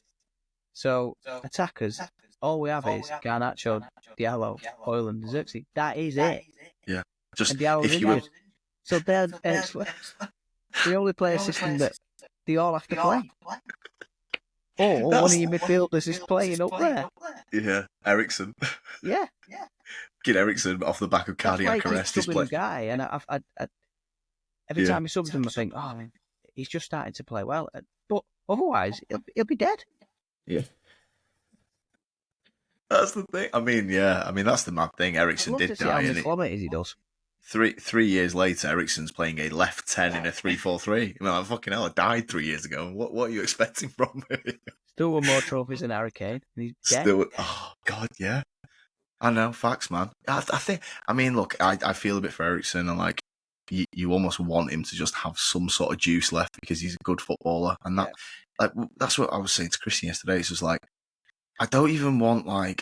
So, attackers, all we have is Garnacho, Diallo, Højlund, Xerxes. That is it. Yeah. And Diallo's injured. So they only play a system that they all have to play. Or one of your midfielders is playing up there. Yeah, Ericsson. Yeah. Get Ericsson off the back of cardiac arrest. He's a guy, and every time he subs him, I think, he's just starting to play well. But otherwise, he'll be dead. Yeah. That's the thing. I mean, that's the mad thing. Ericsson did die. How many kilometres he does. 3 years later, Ericsson's playing a left 10 in a 3-4-3. I mean, like, fucking hell, I died 3 years ago. What are you expecting from me? Still won more trophies than Harry Kane. And he's dead. Oh, God, yeah. I know, facts, man. I think, I mean, look, I feel a bit for Ericsson, and like, you almost want him to just have some sort of juice left because he's a good footballer. And that's what I was saying to Christian yesterday. It's just like, I don't even want like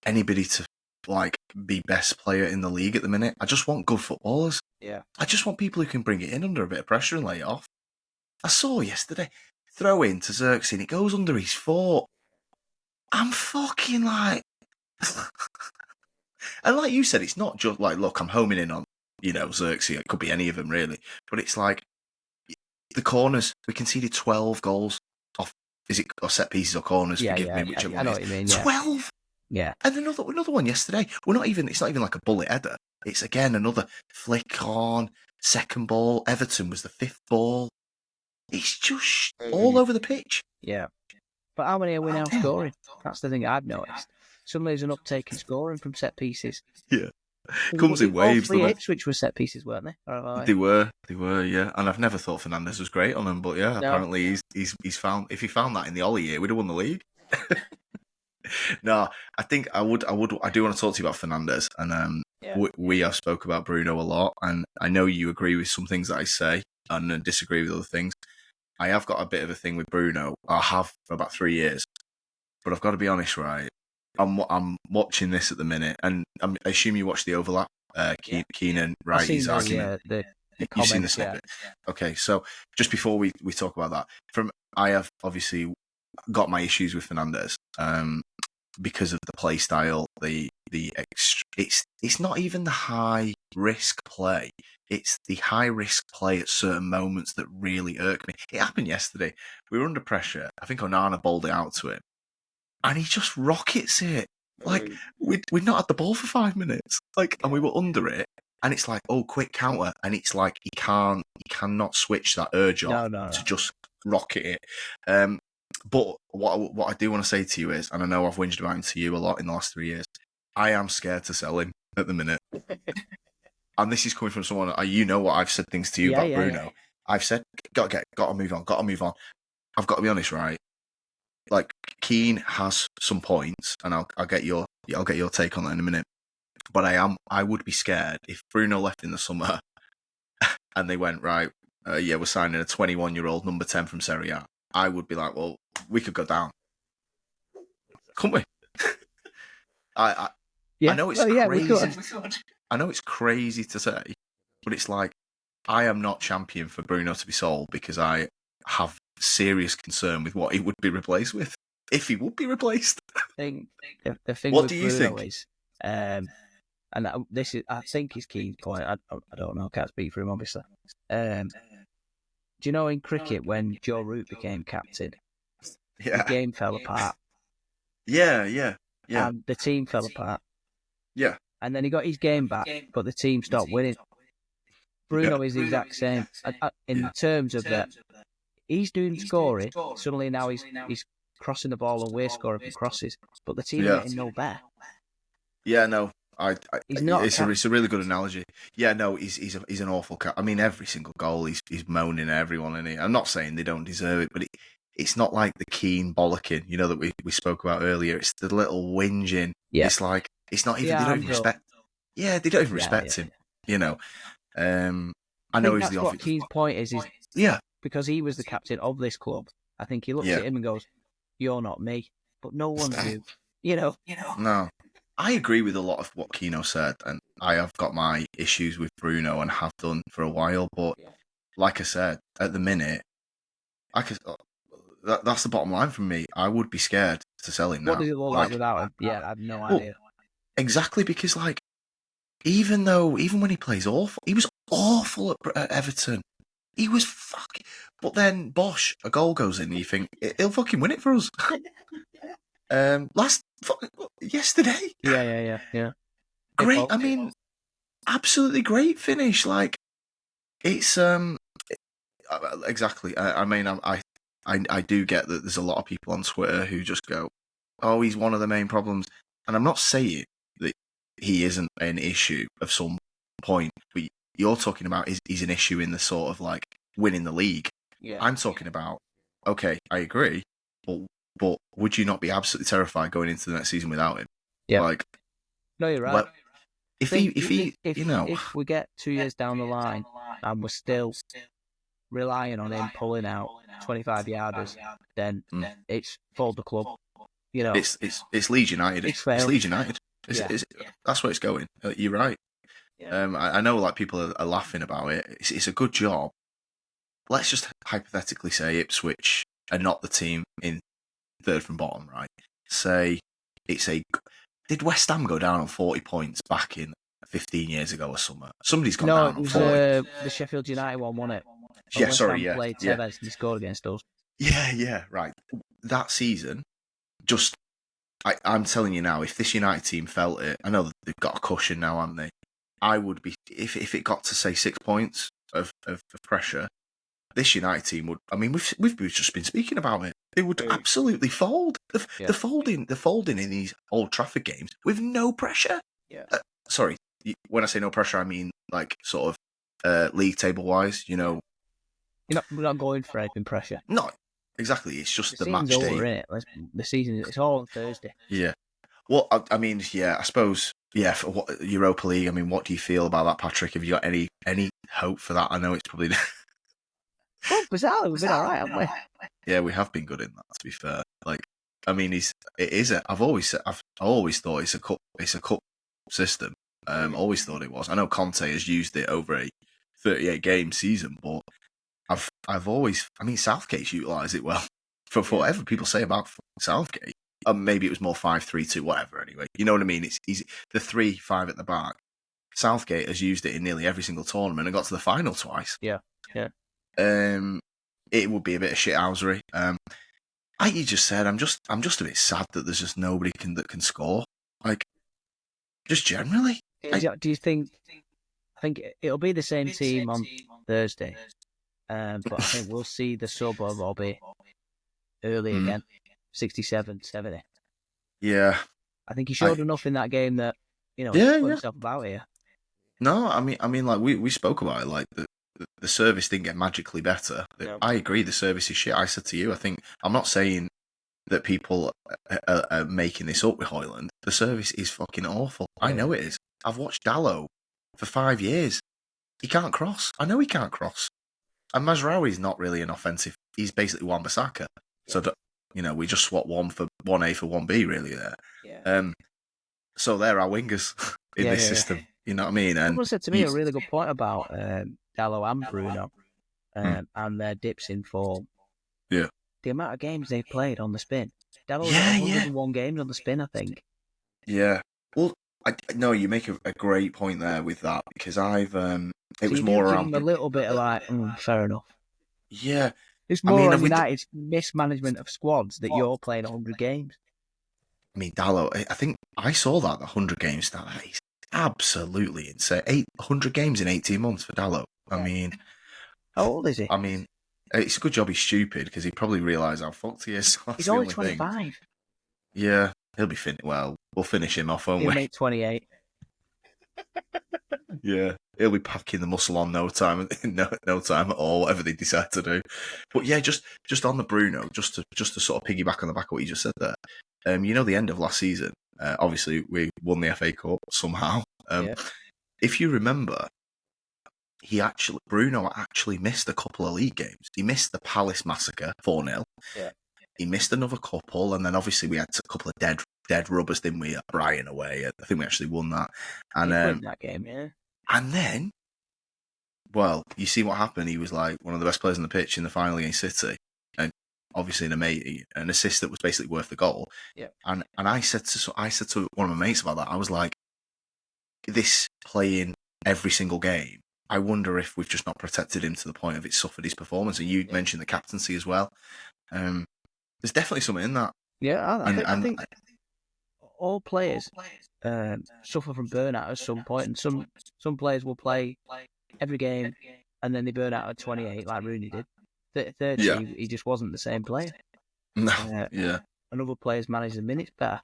anybody to like be best player in the league at the minute. I just want good footballers. Yeah. I just want people who can bring it in under a bit of pressure and lay it off. I saw yesterday, throw in to Xerxes, and it goes under his foot. I'm fucking like... And like you said, it's not just like, look, I'm homing in on, Xerxes. It could be any of them, really. But it's like, the corners, we conceded 12 goals off, or set pieces or corners, forgive me, whichever one I know it what you mean, 12! Yeah. And another one yesterday. It's not even like a bullet header. It's again another flick on, second ball. Everton was the 5th ball. It's just all over the pitch. Yeah. But how many are we now scoring? That's the thing I've noticed. Suddenly there's an uptake in scoring from set pieces. Yeah. Comes in waves. All 3 Ipswich were set pieces, weren't they? They were, yeah. And I've never thought Fernandes was great on them, but yeah, apparently he's found. If he found that in the Ollie year, we'd have won the league. No, I think I do want to talk to you about Fernandes, and we have spoke about Bruno a lot, and I know you agree with some things that I say and disagree with other things. I have got a bit of a thing with Bruno. I have for about 3 years, but I've got to be honest, right? I'm watching this at the minute, and I assume you watch the overlap. Keenan, right? He's arguing. You've seen the snippet. Yeah. Okay, so just before we talk about that, I have obviously got my issues with Fernandes. Because of the play style, it's not even the high risk play. It's the high risk play at certain moments that really irk me. It happened yesterday. We were under pressure. I think Onana bowled it out to him, and he just rockets it. Like we'd not had the ball for 5 minutes, and we were under it, and it's like, oh, quick counter, and it's like he cannot switch that urge off to just rocket it. But what I do want to say to you is, and I know I've whinged about him to you a lot in the last 3 years, I am scared to sell him at the minute. And this is coming from someone, you know what I've said things to you about Bruno. Yeah. I've said, got to move on. I've got to be honest, right? Like, Keane has some points, and I'll get your take on that in a minute. But I would be scared if Bruno left in the summer and they went, right, we're signing a 21-year-old number 10 from Serie A. I would be like, well, we could go down, couldn't we? I know it's crazy. We could. I know it's crazy to say, but it's like, I am not champion for Bruno to be sold because I have serious concern with what he would be replaced with, if he would be replaced. The thing what with do you Bruno think? Is, and this is, I think, his Keane's point. I don't know. I can't speak for him, obviously. Do you know in cricket when Joe Root became captain, the game fell apart? Yeah. And the team fell apart. Yeah. And then he got his game back, but the team stopped winning. Bruno is the exact same in terms of that. He's doing scoring. Suddenly now he's crossing the ball and we're scoring from crosses, but the team are getting no better. Yeah, no. He's not. It's a really good analogy. Yeah, no, he's an awful cat. I mean, every single goal he's moaning at everyone, and I'm not saying they don't deserve it, but it's not like the Keane bollocking, that we spoke about earlier. It's the little whinging. Yeah. It's like it's not even. They don't even respect. Yeah, they don't even respect him. I know he's the. What Keane's point is because he was the captain of this club. I think he looks at him and goes, "You're not me," but no one's you. No. I agree with a lot of what Keno said, and I have got my issues with Bruno and have done for a while. But like I said, at the minute, that's the bottom line from me. I would be scared to sell him now. What does it look like without him? Yeah, I have no idea. Exactly, because even when he plays awful, he was awful at Everton. He was fucking. But then Bosch, a goal goes in, and you think he'll fucking win it for us. Yesterday. Yeah. Great. I mean, absolutely great finish. It's exactly. I mean, I do get that there's a lot of people on Twitter who just go, "Oh, he's one of the main problems." and I'm not saying that he isn't an issue of some point, but you're talking about he's an issue in the sort of like winning the league. Yeah. I'm talking about, okay, I agree, but would you not be absolutely terrified going into the next season without him? Yeah. Like, no, you're right. If we get 2 years down the line and we're still relying on him pulling out 25-yarders, then it's for the club. You know, it's Leeds United. It's Leeds United. That's where it's going. You're right. Yeah. I know like people are laughing about it. It's a good job. Let's just hypothetically say Ipswich are not the team in third from bottom, right? Say it's a. Did West Ham go down on 40 points back in 15 years ago or something? Somebody's gone down on 40. No, it was the Sheffield United one, wasn't it? Yeah, sorry, West Ham played Tevez and he scored against us. Yeah, right. That season, I'm telling you now, if this United team felt it, I know they've got a cushion now, haven't they? I would be, if it got to say 6 points of pressure, this United team would. I mean, we've just been speaking about it. They would absolutely fold. They're folding in these Old Trafford games with no pressure. Yeah. Sorry, when I say no pressure, I mean like sort of league table wise. You know, we're not going for anything pressure. No, exactly. It's just the match over, day. Isn't it? The season, it's all on Thursday. Yeah. Well, I mean, yeah, I suppose, yeah, for Europa League, I mean, what do you feel about that, Patrick? Have you got any hope for that? I know it's probably... Well, bizarrely, we've been all right, haven't we? Yeah, we have been good in that, to be fair. Like, I mean, I've always thought it's a cup system. Always thought it was. I know Conte has used it over a 38-game season, but I've always, I mean, Southgate's utilised it well. For whatever people say about Southgate, maybe it was more 5-3-2, whatever. Anyway, you know what I mean. It's the 3-5 at the back. Southgate has used it in nearly every single tournament and got to the final twice. Yeah. It would be a bit of shithousery. Like you just said, I'm just a bit sad that there's just nobody that can score. Like, just generally. Do you think? I think it'll be the same team on Thursday, but I think we'll see the sub of Robbie early again, 67, 70. Yeah. I think he showed enough in that game that put himself about here. No, I mean, like we spoke about it, like the service didn't get magically better. No. I agree, the service is shit. I said to you, I think I'm not saying that people are making this up with Højlund. The service is fucking awful. Yeah. I know it is. I've watched Dalot for 5 years. He can't cross. I know he can't cross. And Mazraoui's not really an offensive. He's basically Wan-Bissaka. So, we just swap 1A for 1B really there. Yeah. So they're our wingers in this system. You know what I mean? And someone said to me a really good point about Dalot and Bruno and their dips in form. Yeah. The amount of games they've played on the spin. Dalot's 101 games on the spin, I think. Yeah. Well, no, you make a great point there with that because it was more around a little bit of like, fair enough. Yeah. It's more on United's mismanagement of squads that you're playing 100 games. I mean, Dalot, I think I saw that, the 100 games stat. He's absolutely insane. 800 games in 18 months for Dalot. I mean... How old is he? I mean, it's a good job he's stupid because he probably realised how fucked he is. He's only 25. Yeah, he'll be well, we'll finish him off, won't we? He'll make 28. Yeah, he'll be packing the muscle on no time at all, whatever they decide to do. But yeah, just on the Bruno, just to sort of piggyback on the back of what you just said there. The end of last season, obviously we won the FA Cup somehow. If you remember, Bruno actually missed a couple of league games. He missed the Palace massacre 4-0. Yeah. He missed another couple, and then obviously we had a couple of dead rubbers, didn't we? At Brighton away. I think we actually won that. And that game, yeah. And then, well, you see what happened. He was like one of the best players on the pitch in the final against City, and obviously an assist that was basically worth the goal. Yeah. And I said to one of my mates about that. I was like, this playing every single game. I wonder if we've just not protected him to the point of it suffered his performance. And you mentioned the captaincy as well. There's definitely something in that. Yeah, I think all players suffer from burnout at some point, and some players will play every game and then they burn out at 28, like Rooney did. 30, he just wasn't the same player. No, And other players manage the minutes better.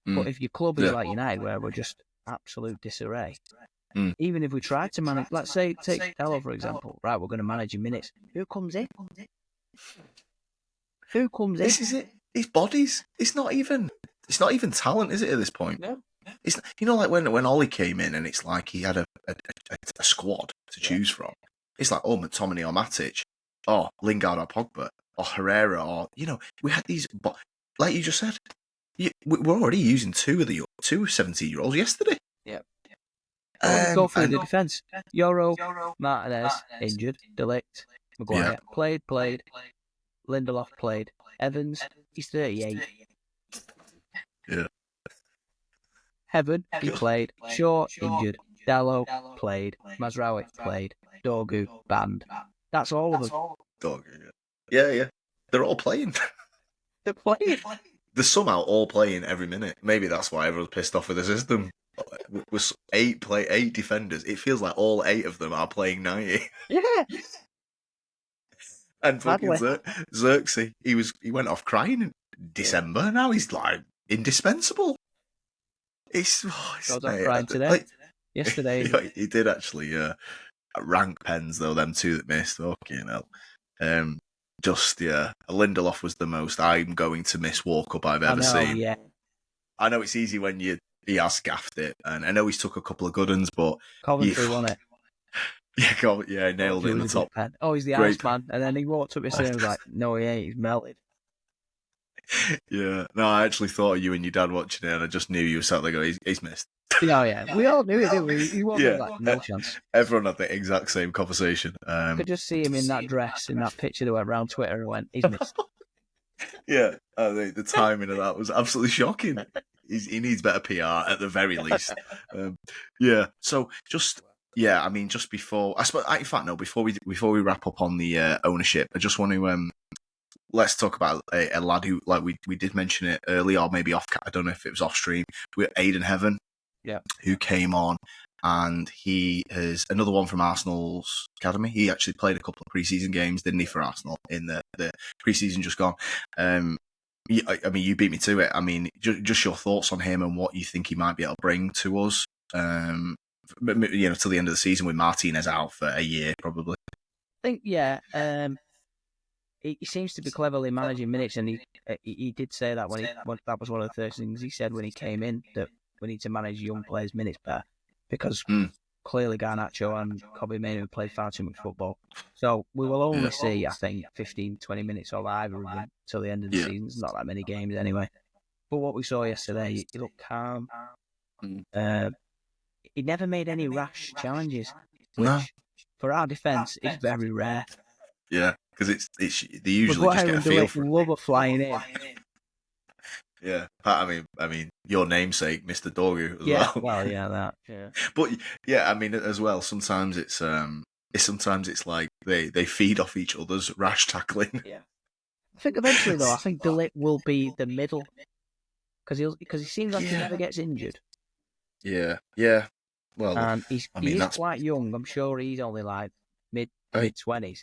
But if your club is like United, where we're just absolute disarray, even if we tried to manage, let's say, take Dello, for example, right, we're going to manage your minutes. Who comes in? Who comes in? This is it. It's bodies. It's not even talent, is it, at this point? No. It's, you know, like when Ollie came in and it's like he had a squad to choose from. It's like, oh, McTominay or Matic, or Lingard or Pogba, or Herrera, or, you know, we had these, like you just said, we're already using two 17-year-olds yesterday. Yeah. Go through the defence. Euro, Martinez, injured. De Ligt, Maguire, played. Lindelof played. Evans, he's 38. Yeah. Heaven, he played. Shaw, injured. Dallo, played. Mazraoui, played. Dorgu, banned. That's all of them. Dorgu, yeah. They're all playing. They're playing. They're somehow all playing every minute. Maybe that's why everyone's pissed off with the system. With 8 defenders, it feels like all 8 of them are playing 90. Yeah. And fucking Xerxes, he went off crying in December. Now he's like indispensable. Goes off crying today. Yesterday. He did actually rank pens though, them 2 that missed. Fucking hell. Lindelof was the most I'm going to miss walk-up I've ever seen. Yeah. I know it's easy when he has scaffed it, and I know he's took a couple of good ones, but Coventry won it. Yeah, nailed it in the top. Oh, he's the Iceman. And then he walked up his and was like, no, he ain't, he's melted. Yeah, no, I actually thought of you and your dad watching it, and I just knew you were sat there going, he's missed. Oh, yeah. We all knew it, didn't we? He wasn't like, no chance. Everyone had the exact same conversation. I could just see him in that dress, in that picture that went around Twitter and went, he's missed. Yeah, the timing of that was absolutely shocking. He needs better PR at the very least. So just before, I suppose, in fact, no, before we wrap up on the ownership, I just want to let's talk about a lad who, like we did mention it earlier, or maybe off. I don't know if it was off stream. With Aiden Heaven, who came on, and he is another one from Arsenal's academy. He actually played a couple of pre-season games, didn't he, for Arsenal in the pre-season just gone. I mean, you beat me to it. I mean, just your thoughts on him and what you think he might be able to bring to us. Till the end of the season with Martinez out for a year, probably. I think, he seems to be cleverly managing minutes, and he did say that that was one of the first things he said when he came in, that we need to manage young players' minutes better, because clearly Garnacho and Kobe Mainoo played far too much football. So we will only see, I think, 15, 20 minutes of either of them till the end of the season. It's not that many games anyway. But what we saw yesterday, he looked calm. He never made any rash challenges, which for our defence is very rare. Yeah, because it's they usually just get a feel for it. Love a flying in. Yeah, I mean, your namesake, Mr. Dorgu, as well. Well, that. Yeah. But yeah, I mean, as well, sometimes it's like they feed off each other's rash tackling. Yeah. I think eventually, though, De Ligt will be the middle, because he seems like he never gets injured. Yeah. Well, and he's quite young. I'm sure he's only like mid-20s.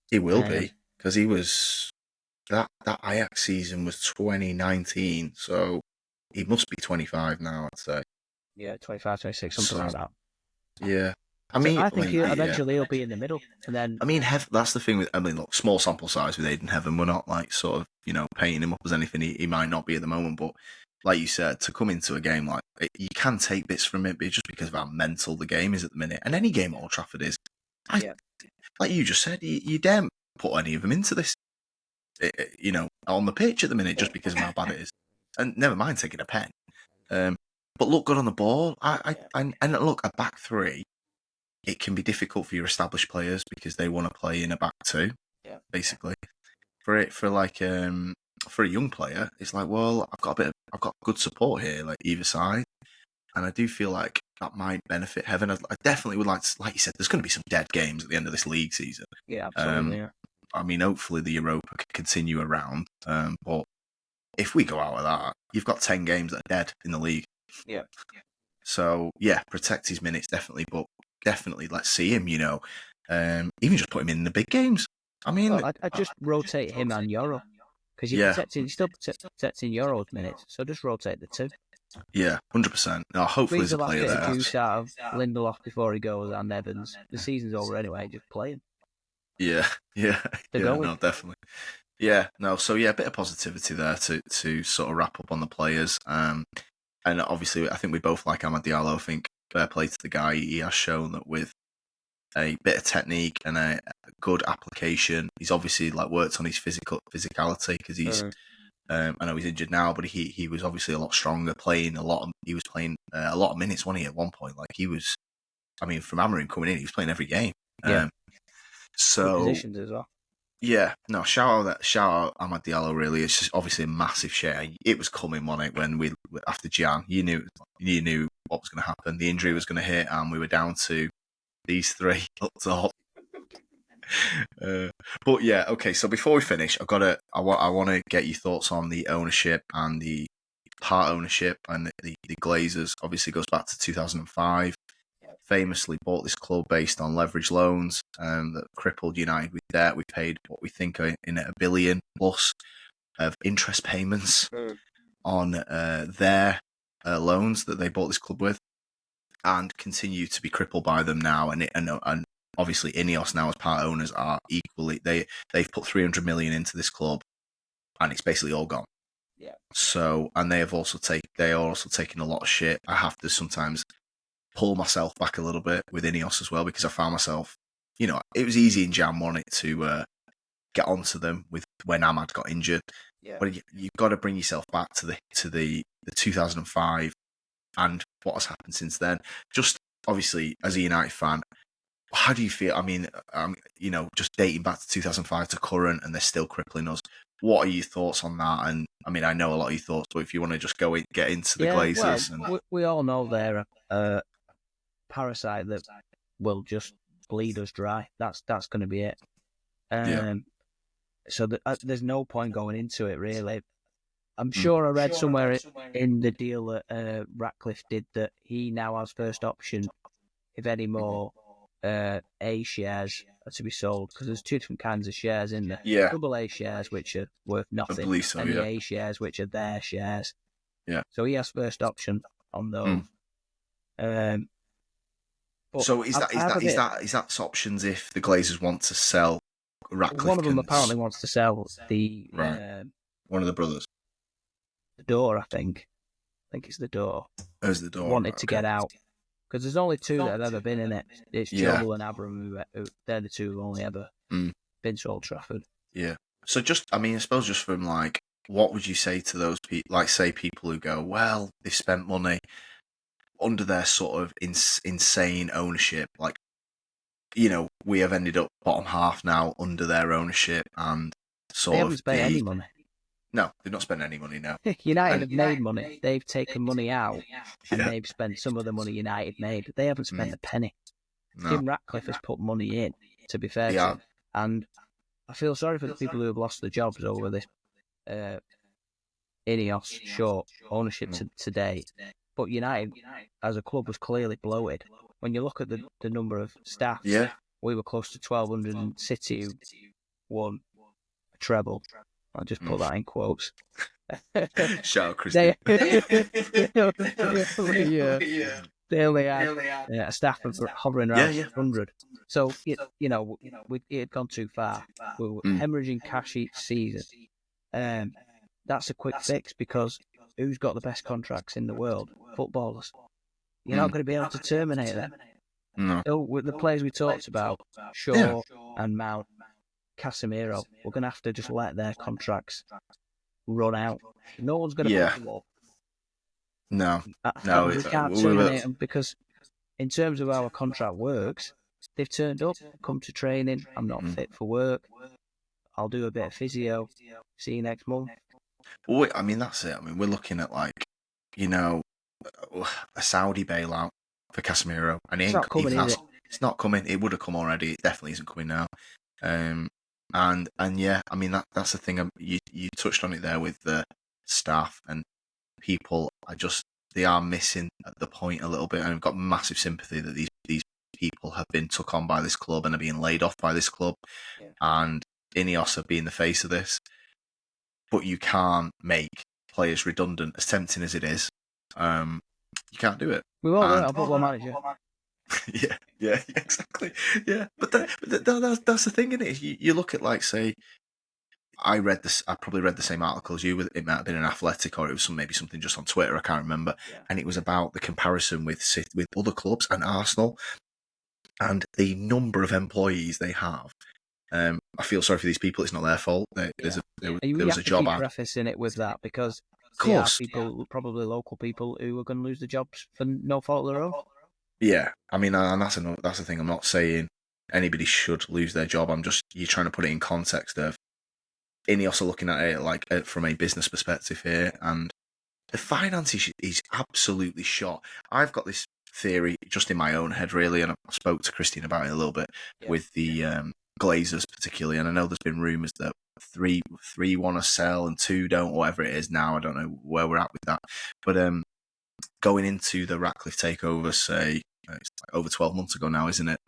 He will be, because he was that Ajax season was 2019, so he must be 25 now, I'd say. Yeah, 25, 26, something like that. Yeah. I think eventually he'll be in the middle, and then. That's the thing with. Look, small sample size with Aiden Heaven. We're not like sort of painting him up as anything he might not be at the moment, but like you said, to come into a game like you can take bits from it, but just because of how mental the game is at the minute, and any game at Old Trafford is. Like you just said, you daren't put any of them into this, on the pitch at the minute, just because of how bad it is, and never mind taking a pen. But look good on the ball. And look, a back three. It can be difficult for your established players because they want to play in a back two. Yeah. Basically, for a young player, it's like, well, I've got good support here, like either side, and I do feel like that might benefit Heaven. I definitely would like you said, there's going to be some dead games at the end of this league season. Yeah, absolutely. I mean, hopefully the Europa can continue around, but if we go out of that, you've got 10 games that are dead in the league. Yeah. So yeah, protect his minutes definitely, but definitely let's see him. Even just put him in the big games. I mean, I just rotate him and Euro, because you're still protecting Euro's minutes, so just rotate the two. Yeah, 100%. No, hopefully Means there's a the last player bit of there. juice out of Lindelof before he goes and Evans. The season's over anyway. Just play him. Yeah, yeah, They're yeah. going. No, definitely. Yeah, no. So yeah, a bit of positivity there to sort of wrap up on the players. And obviously, I think we both like Amad Diallo. I think fair play to the guy. He has shown that with a bit of technique and a good application, he's obviously like worked on his physicality because he's. I know he's injured now, but he was obviously a lot stronger, playing a lot. He was playing a lot of minutes, wasn't he? At one point, like he was. I mean, from Amarin coming in, he was playing every game. Yeah. So good positions as well. Yeah, no, shout out Amad Diallo. Really, it's just obviously a massive share. It was coming, wasn't it? When we after Jan, you knew what was going to happen. The injury was going to hit, and we were down to these three up top. But yeah, okay. So before we finish, I want to get your thoughts on the ownership and the part ownership and the Glazers. Obviously, goes back to 2005. Famously bought this club based on leverage loans that crippled United with debt. We paid what we think are in $1 billion plus of interest payments on their loans that they bought this club with, and continue to be crippled by them now. And obviously Ineos now as part owners are equally they've put 300 million into this club, and it's basically all gone. Yeah. So, and they are also taking a lot of shit. I have to sometimes pull myself back a little bit with Ineos as well, because I found myself, it was easy in Jan, wasn't it, to get onto them with when Ahmad got injured. Yeah. But you've got to bring yourself back to the 2005 and what has happened since then. Just obviously as a United fan, how do you feel? I mean, just dating back to 2005 to current, and they're still crippling us. What are your thoughts on that? And I mean, I know a lot of your thoughts, but if you want to just get into the Glazers. Well, we all know they're a parasite that will just bleed us dry. That's going to be it. So there's no point going into it, really. I'm sure I read somewhere in the deal that Ratcliffe did that he now has first option if any more A shares are to be sold, because there's two different kinds of shares in there. Yeah. Double A shares, which are worth nothing, I believe so, and yeah. the A shares, which are their shares. Yeah. So he has first option on those. So is that options if the Glazers want to sell Ratcliffe? One of them apparently wants to sell the one of the brothers. The door, I think it's the door. There's the door. Wanted to get out because there's only two that have ever been in it. It's Joel and Abram, who they're the two who've only ever been to Old Trafford. Yeah. So I suppose just from what would you say to those people? Like, say people who go, well, they've spent money under their sort of insane ownership. Like, we have ended up bottom half now under their ownership, and they haven't spent any money. No, they've not spent any money now. United have made money. They've taken money out, and they've spent some of the money United made. They haven't spent a penny. No. Jim Ratcliffe has put money in, to be fair to him. And I feel sorry for the people who have lost their jobs over this Ineos short ownership to date. But United, as a club, was clearly bloated. When you look at the number of staff, we were close to 1,200, and City won a treble. I'll just put that in quotes. Shout out, Christian. They only had a staff of hovering around 100. So, it had gone too far. We were hemorrhaging cash each season. That's a quick fix, because who's got the best contracts in the world? Footballers. You're not going to be able to terminate them. No. So with the players we talked about, Shaw and Mount, Casemiro, we're going to have to just let their contracts run out. No one's going to put them up. No. We can't terminate them, because in terms of how a contract works, they've turned up, come to training, I'm not fit for work, I'll do a bit of physio, see you next month. Well, I mean, that's it. I mean, we're looking at a Saudi bailout for Casemiro, and it's not coming, is it? It's not coming. It would have come already. It definitely isn't coming now. And yeah, I mean that's the thing. You touched on it there with the staff and people. They are missing at the point a little bit, and I've got massive sympathy that these people have been took on by this club and are being laid off by this club, and Ineos have been the face of this. But you can't make players redundant, as tempting as it is. you can't do it. We won't do it. I'll put one manager. yeah, exactly. Yeah, but that's the thing, isn't it? You look at, like, say, I probably read the same article as you. It might have been an Athletic, or it was maybe something just on Twitter. I can't remember. Yeah. And it was about the comparison with other clubs and Arsenal, and the number of employees they have. I feel sorry for these people. It's not their fault. There was a job ad. Prefacing it with that, because of course, people, probably local people, who are going to lose their jobs for no fault of their own. Yeah, I mean, and that's the thing. I'm not saying anybody should lose their job. You're trying to put it in context of Ineos are looking at it like from a business perspective here, and the finances is absolutely shot. I've got this theory just in my own head, really, and I spoke to Christine about it a little bit with the Glazers particularly, and I know there's been rumours that three want to sell and 2 don't, whatever it is now. I don't know where we're at with that, but going into the Ratcliffe takeover, say, it's like over 12 months ago now, isn't it?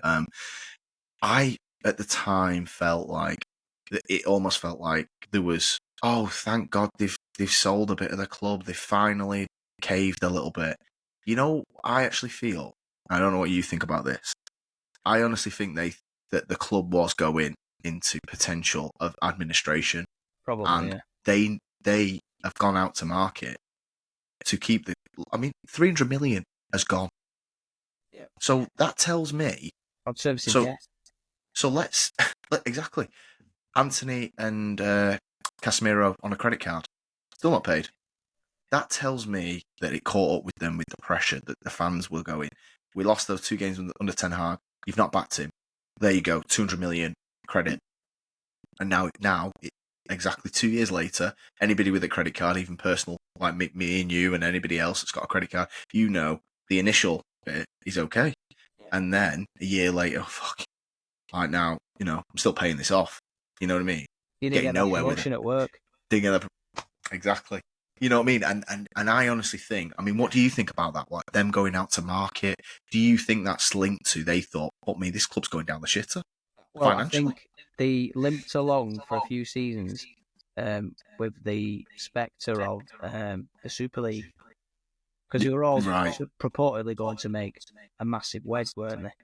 I, at the time, felt like, it almost felt like there was, oh, thank God they've sold a bit of the club. They finally caved a little bit. You know, I actually feel, I don't know what you think about this, I honestly think that the club was going into potential of administration. Probably, and they have gone out to market to keep 300 million has gone. Yeah. So that tells me. So let's exactly. Anthony and Casemiro on a credit card, still not paid. That tells me that it caught up with them with the pressure that the fans were going. We lost those 2 games under Ten Hag. You've not backed him. There you go, 200 million credit. And now, exactly 2 years later, anybody with a credit card, even personal, like me and you and anybody else that's got a credit card, the initial bit is okay. And then a year later, fuck, right now, I'm still paying this off. You know what I mean? You didn't get nowhere with it. At work. Exactly. You know what I mean? And I honestly think, what do you think about that? Like them going out to market? Do you think that's linked to they thought, this club's going down the shitter? Well, I think they limped along for a few seasons with the spectre of the Super League, because they were all purportedly going to make a massive wedge, weren't they?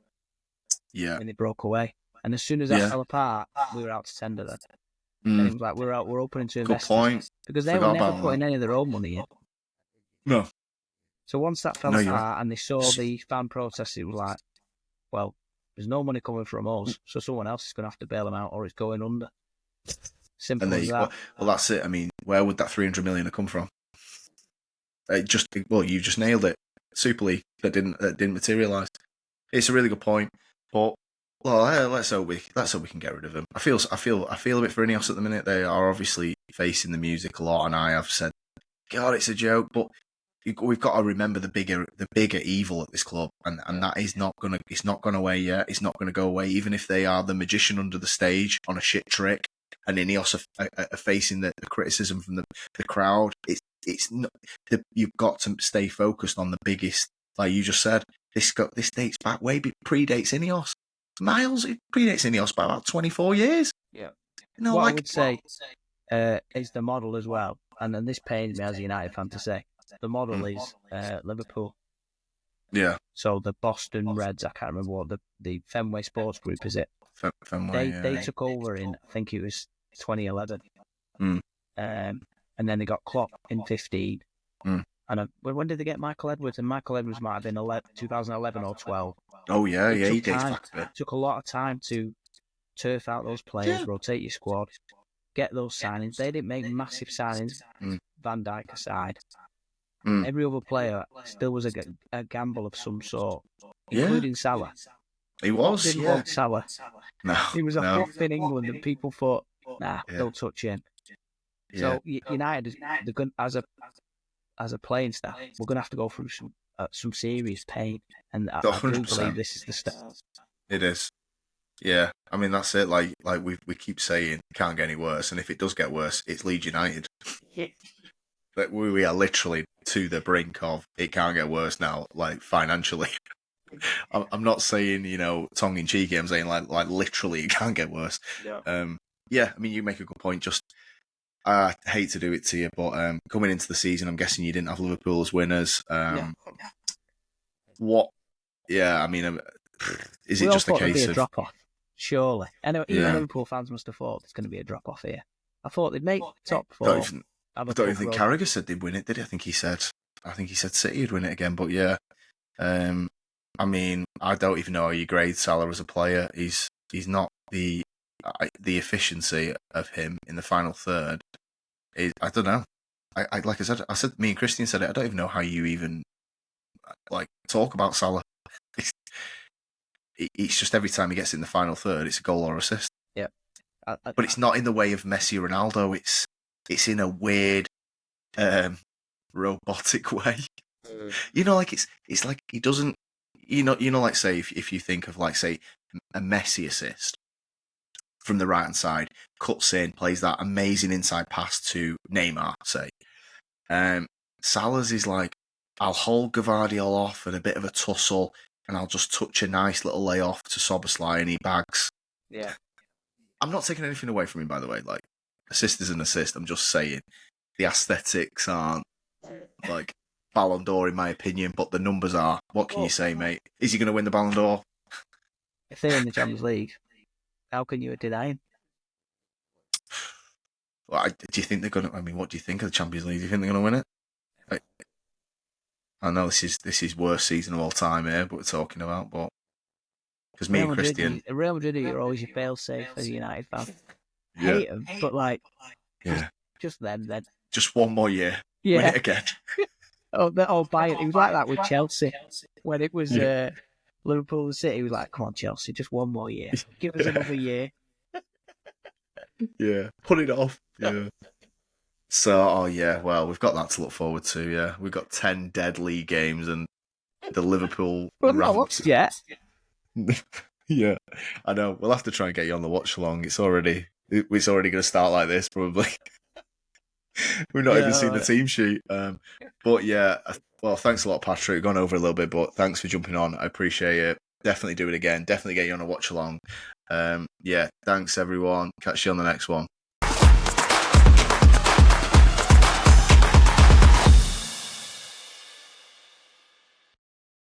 Yeah. And they broke away. And as soon as that fell apart, we were out to tender then. And it was like, we're opening to investors. Good point. Because they were never putting any of their own money in. No. So once that fell apart and they saw the fan protests, it was like, well, there's no money coming from us, so someone else is going to have to bail them out, or it's going under. Simple as that. Well, that's it. Where would that 300 million have come from? You just nailed it. Super League that didn't materialise. It's a really good point, but let's hope we can get rid of them. I feel a bit for Ineos at the minute. They are obviously facing the music a lot, and I have said, God, it's a joke, but we've got to remember the bigger evil at this club, and that is it's not gone away yet. It's not going to go away, even if they are the magician under the stage on a shit trick, and Ineos are facing the criticism from the crowd. It's not. You've got to stay focused on the biggest, like you just said. This dates back predates Ineos. Miles, it predates Ineos by about 24 years. Yeah. What I would say is the model as well, and then this pains me as a United fan to say. The model is Liverpool. Yeah. So the Boston Reds, I can't remember what the Fenway Sports Group, is it? Fenway, they took over in, I think it was 2011. And then they got Klopp in 15. And when did they get Michael Edwards? And Michael Edwards might have been 2011 or 12. Oh, yeah, he dates back a bit. It took a lot of time to turf out those players, rotate your squad, get those signings. They didn't make massive signings, Van Dijk aside. Every other player still was a gamble of some sort, including Salah. He was, didn't want Salah. No, he was a flop in England, and people thought, don't touch him. So United, as a playing staff, we're going to have to go through some serious pain, and I do believe this is the start. It is. Yeah, that's it. Like we keep saying, it can't get any worse, and if it does get worse, it's Leeds United. Yeah. Like we are literally to the brink of it can't get worse now, like financially. I'm not saying, tongue in cheek. I'm saying like literally it can't get worse. Yeah. You make a good point. Just I hate to do it to you, but coming into the season, I'm guessing you didn't have Liverpool as winners. What? Yeah, I mean, is it just a case of of drop off? Surely, I know even Liverpool fans must have thought there's going to be a drop off here. I thought they'd make top four. I don't even think Carragher said they'd win it, did he? I think he said City would win it again. But yeah, I mean, I don't even know how you grade Salah as a player. He's not the efficiency of him in the final third. I don't know. Like I said, me and Christian said it. I don't even know how you even talk about Salah. It's just every time he gets in the final third, it's a goal or assist. Yeah, but it's not in the way of Messi or Ronaldo. It's in a weird, robotic way. You know, like it's like he doesn't. You know, like say if you think of say a Messi assist from the right hand side, cuts in, plays that amazing inside pass to Neymar, say. Salah's is like, I'll hold Gvardiol off and a bit of a tussle, and I'll just touch a nice little layoff to Szoboszlai and he bags. Yeah. I'm not taking anything away from him, by the way. Like, assist is an assist. I'm just saying the aesthetics aren't like Ballon d'Or, in my opinion, but the numbers are. What can you say, mate? Is he going to win the Ballon d'Or? If they're in the Champions League, how can you deny him? Well, do you think they're going to? I mean, what do you think of the Champions League? Do you think they're going to win it? I know this is worst season of all time here, but we're talking about, but because me and Christian, Real Madrid, you're always your fail safe as a United fan. Hate them, but just them then. Just one more year, win it again. Bayern. It was like that with Chelsea when it was Liverpool and City. He was like, "Come on, Chelsea, just one more year. Give us another year." Yeah, put it off. Yeah. So, well, we've got that to look forward to, yeah. We've got 10 dead league games and the Liverpool ramps. Yeah. Yeah, I know. We'll have to try and get you on the watch along. It's already going to start like this, probably. We've not even seen the team sheet. But yeah, well, thanks a lot, Patrick. We've gone over a little bit, but thanks for jumping on. I appreciate it. Definitely do it again. Definitely get you on a watch along. Yeah, thanks everyone. Catch you on the next one.